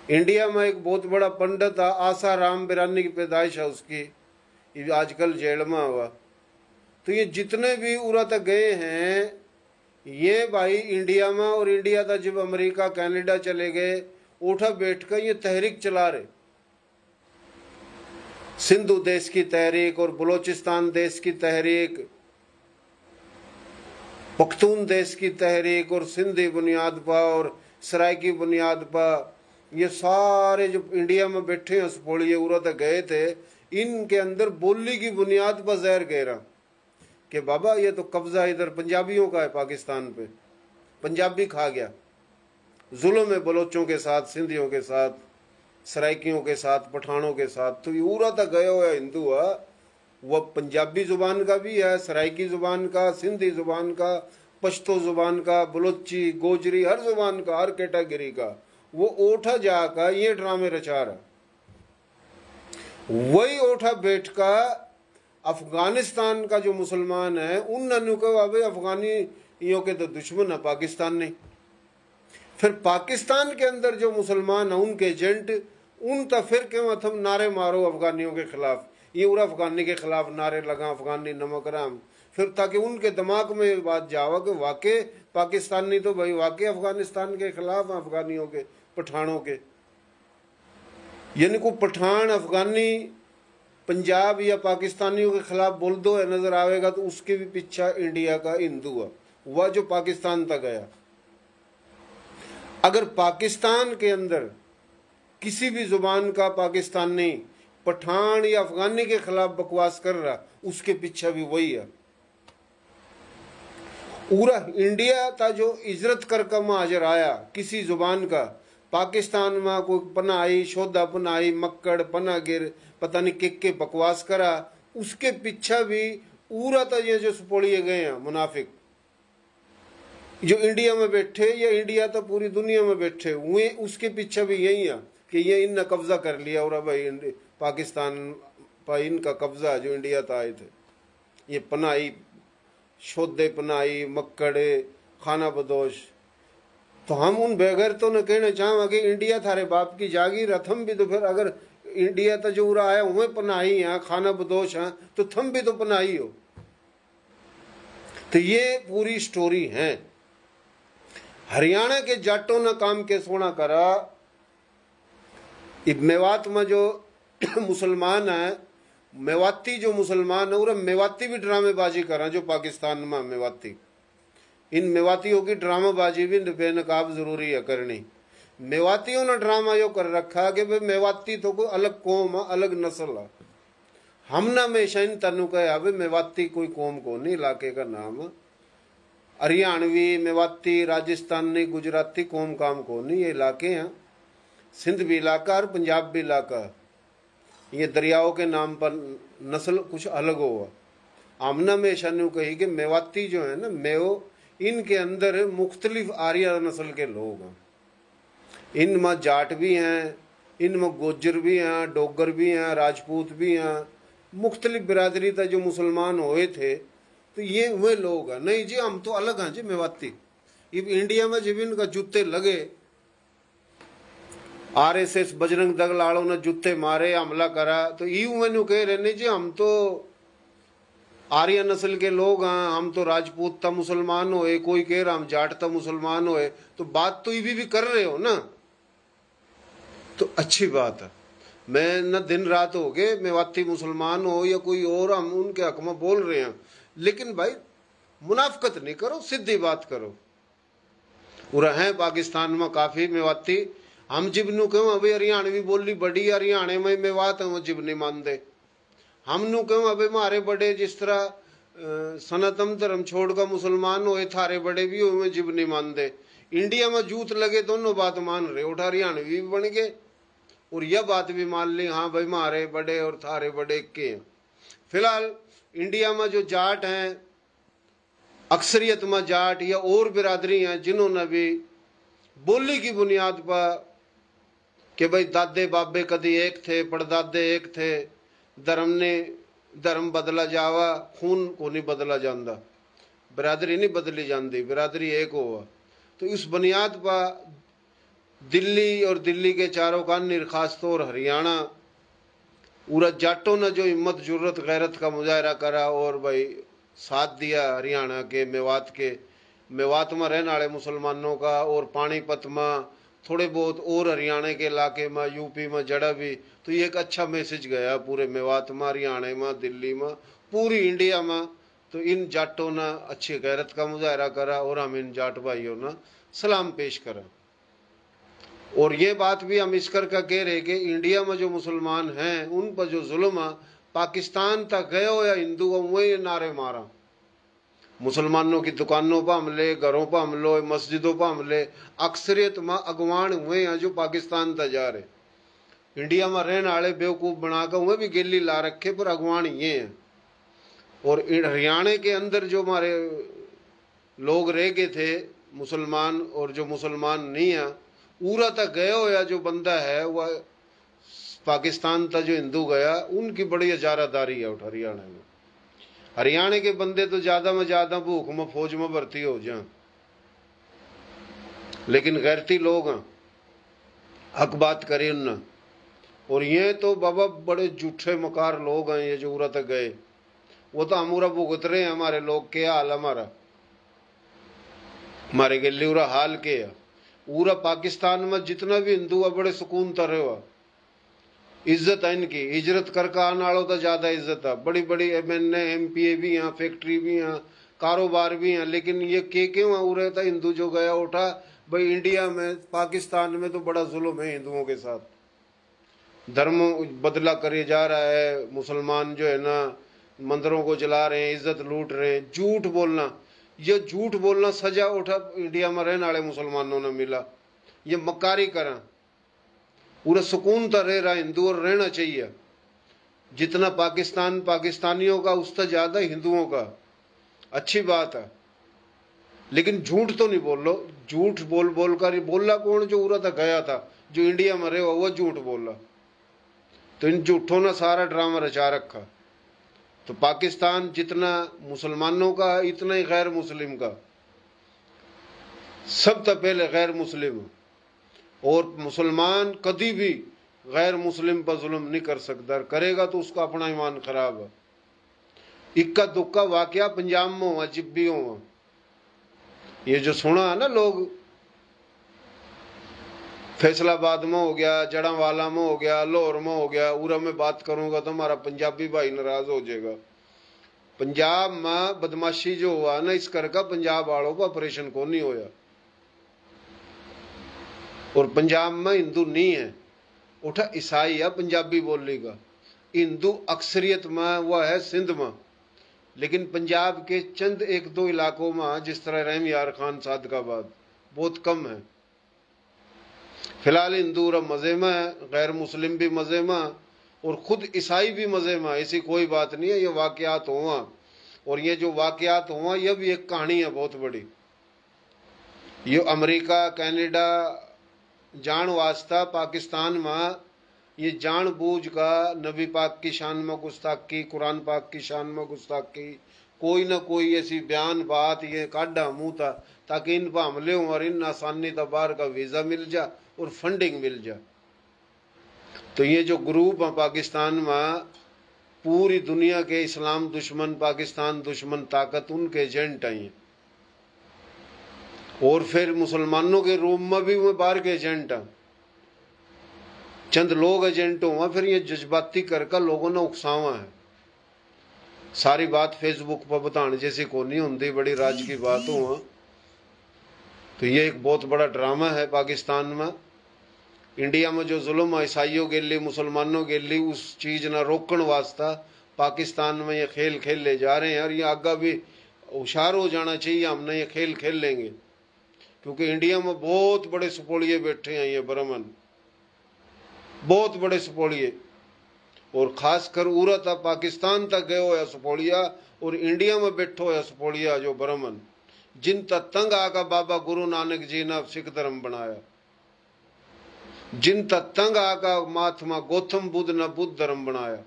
A: इंडिया में एक बहुत बड़ा पंडित था, आशा राम बिरानी की पैदाइश है उसकी, आजकल जेल में हुआ। तो ये जितने भी उरा तक गए हैं, ये भाई इंडिया में, और इंडिया था जब अमेरिका कनाडा चले गए, उठा बैठकर ये तहरीक चला रहे। सिंधु देश की तहरीक और बलोचिस्तान देश की तहरीक, पख्तून देश की तहरीक, और सिंधी बुनियाद पर और सराय की बुनियाद पर ये सारे जो इंडिया में बैठे हैं सपोलिए उरा तक गए थे, इनके अंदर बोली की बुनियाद पर जहर कह रहा कि बाबा ये तो कब्जा इधर पंजाबियों का है पाकिस्तान पे, पंजाबी खा गया जुल्म है बलोचों के साथ, सिंधियों के साथ, सराइकियों के साथ, पठानों के साथ। तो ये उरा तक गया हुआ हिंदू है, वह पंजाबी जुबान का भी है, सराइकी जुबान का, सिंधी जुबान का, पश्तो जुबान का, बलोची, गोजरी, हर जुबान का, हर कैटेगरी का वो ओठा जाकर ये ड्रामे रचा रहा। वही ओठा बैठ का अफगानिस्तान का जो मुसलमान है उन नन्नू को भाई अफगानियों के तो दुश्मन है पाकिस्तान नहीं। फिर पाकिस्तान के अंदर जो मुसलमान है उनके एजेंट, उन तो फिर क्यों तुम नारे मारो अफगानियों के खिलाफ, ये उरा अफगानी के खिलाफ नारे लगा, अफगानी नमक राम, फिर ताकि उनके दिमाग में ये बात जावा कि वाकई पाकिस्तानी तो भाई वाकई अफगानिस्तान के खिलाफ है, अफगानियों के, पठानों के। यानी को पठान अफगानी पंजाब या पाकिस्तानियों के खिलाफ बोल दो है नजर आवेगा तो उसके भी पीछा इंडिया का हिंदू है, वह जो पाकिस्तान तक गया। अगर पाकिस्तान के अंदर किसी भी जुबान का पाकिस्तानी पठान या अफगानी के खिलाफ बकवास कर रहा, उसके पीछे भी वही है। पूरा इंडिया था जो इजरत करके हाजिर आया किसी जुबान का, पाकिस्तान में कोई पनाई, शोधा पनाई, मक्कड़, पनागिर, पता नहीं के बकवास करा, उसके पीछे भी पूरा था ये जो सपोड़िए गए हैं मुनाफिक जो इंडिया में बैठे, या इंडिया तो पूरी दुनिया में बैठे हुए, उसके पीछे भी यही है कि ये इनने कब्जा कर लिया और भाई पाकिस्तान पर इनका कब्जा जो इंडिया तो आए थे। ये पनाई, शोधे पनाई, मक्कड़े, खाना बदोश। तो हम उन बेगैरतों ने कहना चाहेंगे कि इंडिया थारे बाप की जागीर, थम भी तो फिर अगर इंडिया तो जो रहा है वह पनाही है, खाना बदोश है, तो थम भी तो पनाही हो। तो ये पूरी स्टोरी है। हरियाणा के जाटों ने काम के सोना करा, मेवात में जो मुसलमान है, मेवाती जो मुसलमान है, और मेवाती भी ड्रामेबाजी करा जो पाकिस्तान में मेवाती, इन मेवातियों की ड्रामाबाजी भी बेनकाब जरूरी है करनी। मेवातियों ने ड्रामा यो कर रखा कि भाई मेवाती तो कोई अलग कौम है, अलग नस्ल है। हमने हमेशा इन तनु कहा भाई मेवाती कोई कौम को नहीं, इलाके का नाम है। हरियाणवी, मेवाती, राजस्थानी, गुजराती कौम काम को नहीं, ये इलाके हैं। सिंध भी इलाका और पंजाब भी इलाका, ये दरियाओं के नाम पर नस्ल कुछ अलग हो। हमने हमेशा न्यू कही कि मेवाती जो है ना, मेव, इनके अंदर मुख्तलिफ आर्य नस्ल के लोग हैं। इनमें जाट भी हैं, इनमें गोजर भी हैं, डोगर भी हैं, राजपूत भी हैं, मुख्तलिफ बिरादरी था जो मुसलमान हुए थे। तो ये वे लोग हैं। नहीं जी हम तो अलग हैं जी मेवाती। इंडिया में जब इनका जूते लगे, आरएसएस बजरंग दल लाड़ों ने जूते मारे, हमला करा, तो यू मैनू कह रहे नहीं जी हम तो आर्य नस्ल के लोग हैं, हम तो राजपूत था मुसलमान होए, कोई कह रहा हम जाट था मुसलमान होए, तो बात तो ये भी कर रहे हो ना, तो अच्छी बात है। मैं न दिन रात हो गए मेवाती मुसलमान हो या कोई और, हम उनके हक में बोल रहे हैं, लेकिन भाई मुनाफकत नहीं करो, सीधी बात करो। और हैं पाकिस्तान में काफी मेवाती, हम जिबनू क्यों अभी हरियाणवी बोली बड़ी, हरियाणे में मेवात है वो जिब नहीं मानते। हम नू क्यों अभी हमारे बड़े जिस तरह सनातन धर्म छोड़ कर मुसलमान हुए, थारे बड़े भी हुए जिब नहीं मानते। इंडिया में जूत लगे दोनों बात मान रहे, उठा हरियाणवी भी बन गए और यह बात भी मान ली हाँ भाई हमारे बड़े और थारे बड़े के हैं। फिलहाल इंडिया में जो जाट हैं, अक्सरियत में जाट या और बिरादरी हैं जिन्होंने भी बोली की बुनियाद पर कि भाई दादे बाबे कभी एक थे, पड़दादे एक थे, धर्म बदला जावा, खून को नहीं बदला जाता, बिरादरी नहीं बदली जाती, बिरादरी एक हो। तो इस बुनियाद पर दिल्ली और दिल्ली के चारों कान, खास तौर हरियाणा, पूरा जाटों ने जो हिम्मत जुर्रत गैरत का मुजाहरा करा और भाई साथ दिया हरियाणा के, मेवात में रहने वाले मुसलमानों का, और पानीपत में थोड़े बहुत और हरियाणा के इलाके में, यूपी में जड़ा भी, तो ये एक अच्छा मैसेज गया पूरे मेवात में, हरियाणा में, दिल्ली में, पूरी इंडिया में। तो इन जाटों ने अच्छी गैरत का मुजाहरा करा और हम इन जाट भाइयों ने सलाम पेश करा। और ये बात भी हम इस करके कह रहे कि इंडिया में जो मुसलमान हैं उन पर जो जुल्म है, पाकिस्तान तक गए हो या हिंदू को वही नारे मारा, मुसलमानों की दुकानों पर हमले, घरों पर हमले, मस्जिदों पर हमले, अक्सरियत में अगवान हुए हैं जो पाकिस्तान तक जा रहे। इंडिया में रहने वाले बेवकूफ बनाकर वह भी गेली ला रखे, पर अगवान ये हैं। और हरियाणा के अंदर जो हमारे लोग रह गए थे मुसलमान, और जो मुसलमान नहीं है पूरा तक गए हो या जो बंदा है वह पाकिस्तान तक जो हिंदू गया, उनकी बड़ी इजारादारी है उठ हरियाणा में। हरियाणा के बंदे तो ज्यादा में ज्यादा भूख में फौज में भर्ती हो जाए, लेकिन गैरती लोग हैं, हक बात करें उनने। और ये तो बाबा बड़े झूठे मकार लोग हैं ये जो उरा तक गए, वो तो हम उरा भुगत रहे हैं। हमारे लोग के हाल, हमारे गली उरा हाल के है। पूरा पाकिस्तान में जितना भी हिंदू है बड़े सुकून तरह हुआ, इज्जत है इनकी, हिजरत करके आने वालों तो ज्यादा इज्जत है। बड़ी बड़ी MNA MPA भी हैं, फैक्ट्री भी हैं, कारोबार भी हैं, लेकिन ये क्यों है उरे था हिंदू जो गया उठा भाई इंडिया में, पाकिस्तान में तो बड़ा जुल्म है हिंदुओं के साथ, धर्म बदला करे जा रहा है। मुसलमान जो है ना मंदिरों को जला रहे हैं, इज्जत लूट रहे हैं। झूठ बोलना, ये झूठ बोलना सजा उठा इंडिया में रहने वाले मुसलमानों ने मिला, ये मक्कारी करा। पूरा सुकून तो रह रहा हिंदू और रहना चाहिए, जितना पाकिस्तान पाकिस्तानियों का उससे ज्यादा हिंदुओं का, अच्छी बात है। लेकिन झूठ तो नहीं बोल लो, झूठ बोल बोल कर बोला कौन, जो उरा तक गया था जो इंडिया में रहे वो झूठ बोला। तो इन झूठों ने सारा ड्रामा रचा रखा। तो पाकिस्तान जितना मुसलमानों का इतना ही गैर मुस्लिम का, सब तो पहले गैर मुस्लिम, और मुसलमान कभी भी गैर मुस्लिम पर जुल्म नहीं कर सकता, करेगा तो उसका अपना ईमान खराब है। इक्का दुक्का वाकया पंजाब में हुआ, जिब्बी हुआ, ये जो सुना है ना लोग, फैसलाबाद में हो गया, जड़ावाला में हो गया, लाहौर में हो गया। उरा में बात करूंगा तो हमारा पंजाबी भाई नाराज हो जाएगा। पंजाब में बदमाशी जो हुआ ना, इस करके पंजाब वालों को ऑपरेशन को नहीं होया। और पंजाब में हिंदू नहीं है, उठा ईसाई है पंजाबी बोली का। हिंदू अक्सरियत में वह है सिंध में, लेकिन पंजाब के चंद एक दो इलाकों में जिस तरह रहम यार खान, सादकाबाद, बहुत कम है। फिलहाल हिंदू मजे में है, गैर मुस्लिम भी मजे में, और खुद ईसाई भी मजे में। ऐसी कोई बात नहीं है, ये वाकयात हुआ। और ये जो वाकयात हुआ यह भी एक कहानी है बहुत बड़ी। ये अमेरिका कनाडा जान वास्ता पाकिस्तान में ये जान बूझ का नबी पाक की शान में गुस्ताखी, कुरान पाक की शान में गुस्ताखी, कोई ना कोई ऐसी बयान बात ये काढ़ा मुंह था ताकि इन पर हमले हों और इन आसानी तक बाहर का वीजा मिल जा और फंडिंग मिल जा। तो ये जो ग्रुप है पाकिस्तान में, पूरी दुनिया के इस्लाम दुश्मन, पाकिस्तान दुश्मन ताकत उनके एजेंट हैं। और फिर मुसलमानों के रूम में भी वो बाहर के एजेंट हैं, चंद लोग एजेंट हुआ। फिर ये जज्बाती करके लोगों ने उकसावा है। सारी बात फेसबुक पर बताने जैसी को नहीं होती, बड़ी राज की बात हुआ। तो ये एक बहुत बड़ा ड्रामा है पाकिस्तान में। इंडिया में जो जुल्म है ईसाइयों के लिए, मुसलमानों के लिए, उस चीज ना रोकने वास्ता पाकिस्तान में ये खेल खेल ले जा रहे हैं। और ये आगे भी होशियार हो जाना चाहिए, हमने ये खेल खेल लेंगे, क्योंकि इंडिया में बहुत बड़े सुपोड़िए बैठे हैं, ये ब्राह्मण बहुत बड़े सुपोड़िए। और खासकर उरा था पाकिस्तान तक गए हो या सुपोड़िया, और इंडिया में बैठो या सुपोड़िया जो ब्राह्मण, जिन तक तंग आका बाबा गुरु नानक जी ने सिख धर्म बनाया, जिन तक तंग आका महात्मा गौतम बुद्ध ने बुद्ध धर्म बनाया,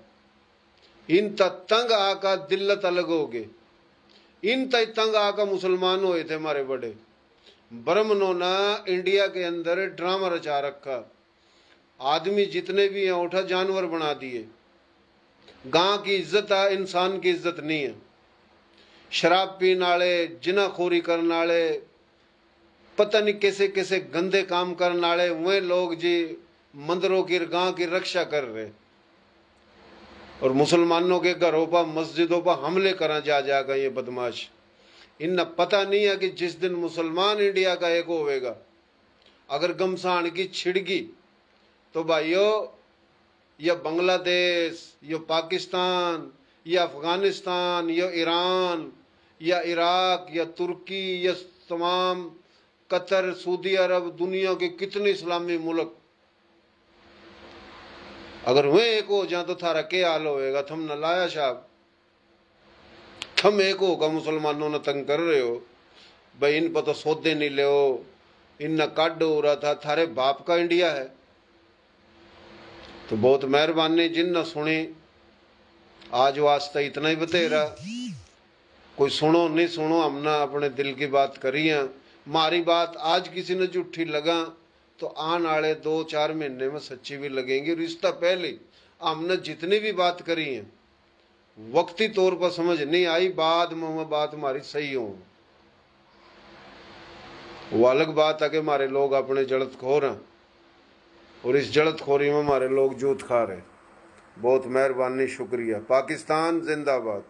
A: इन तक तंग आका दिल्लत अलग हो गए, इन तक तंग आका मुसलमान हुए थे हमारे बड़े। ब्राह्मणों ने इंडिया के अंदर ड्रामा रचा रखा, आदमी जितने भी हैं उठा जानवर बना दिए। गांव की इज्जत है, इंसान की इज्जत नहीं है। शराब पीने वाले, जिनाखोरी करने वाले, पता नहीं कैसे कैसे गंदे काम करने वाले वह लोग जी मंदिरों की, गांव की रक्षा कर रहे, और मुसलमानों के घरों पर, मस्जिदों पर हमले करा जा जाकर ये बदमाश। इन्हें पता नहीं है कि जिस दिन मुसलमान इंडिया का एक होगा, अगर गमसान की छिड़गी तो भाइयों या बांग्लादेश, या पाकिस्तान, या अफगानिस्तान, या ईरान, या इराक, या तुर्की, या तमाम कतर, सऊदी अरब, दुनिया के कितने इस्लामी मुल्क अगर वे एक हो जाए तो थारा क्या हाल होएगा। थम न लाया साहब, थम एक होगा मुसलमानों ने तंग कर रहे हो भाई, इन पर तो सौदे नहीं ले, इन न काट हो रहा था, थारे बाप का इंडिया है। तो बहुत मेहरबानी जिन न सुनी, आज वास्ते इतना ही बतेरा। कोई सुनो नहीं सुनो, हमने अपने दिल की बात करी है। मारी बात आज किसी ने झूठी लगा तो आने वाले 2-4 महीने में सच्ची भी लगेंगी। रिश्ता पहले हमने जितनी भी बात करी है वक्ती तौर पर समझ नहीं आई, बाद में बात हमारी सही हो, वो अलग बात है कि हमारे लोग अपने जड़त खोर हैं और इस जड़त खोरी में हमारे लोग जूत खा रहे। बहुत मेहरबानी, शुक्रिया। पाकिस्तान जिंदाबाद।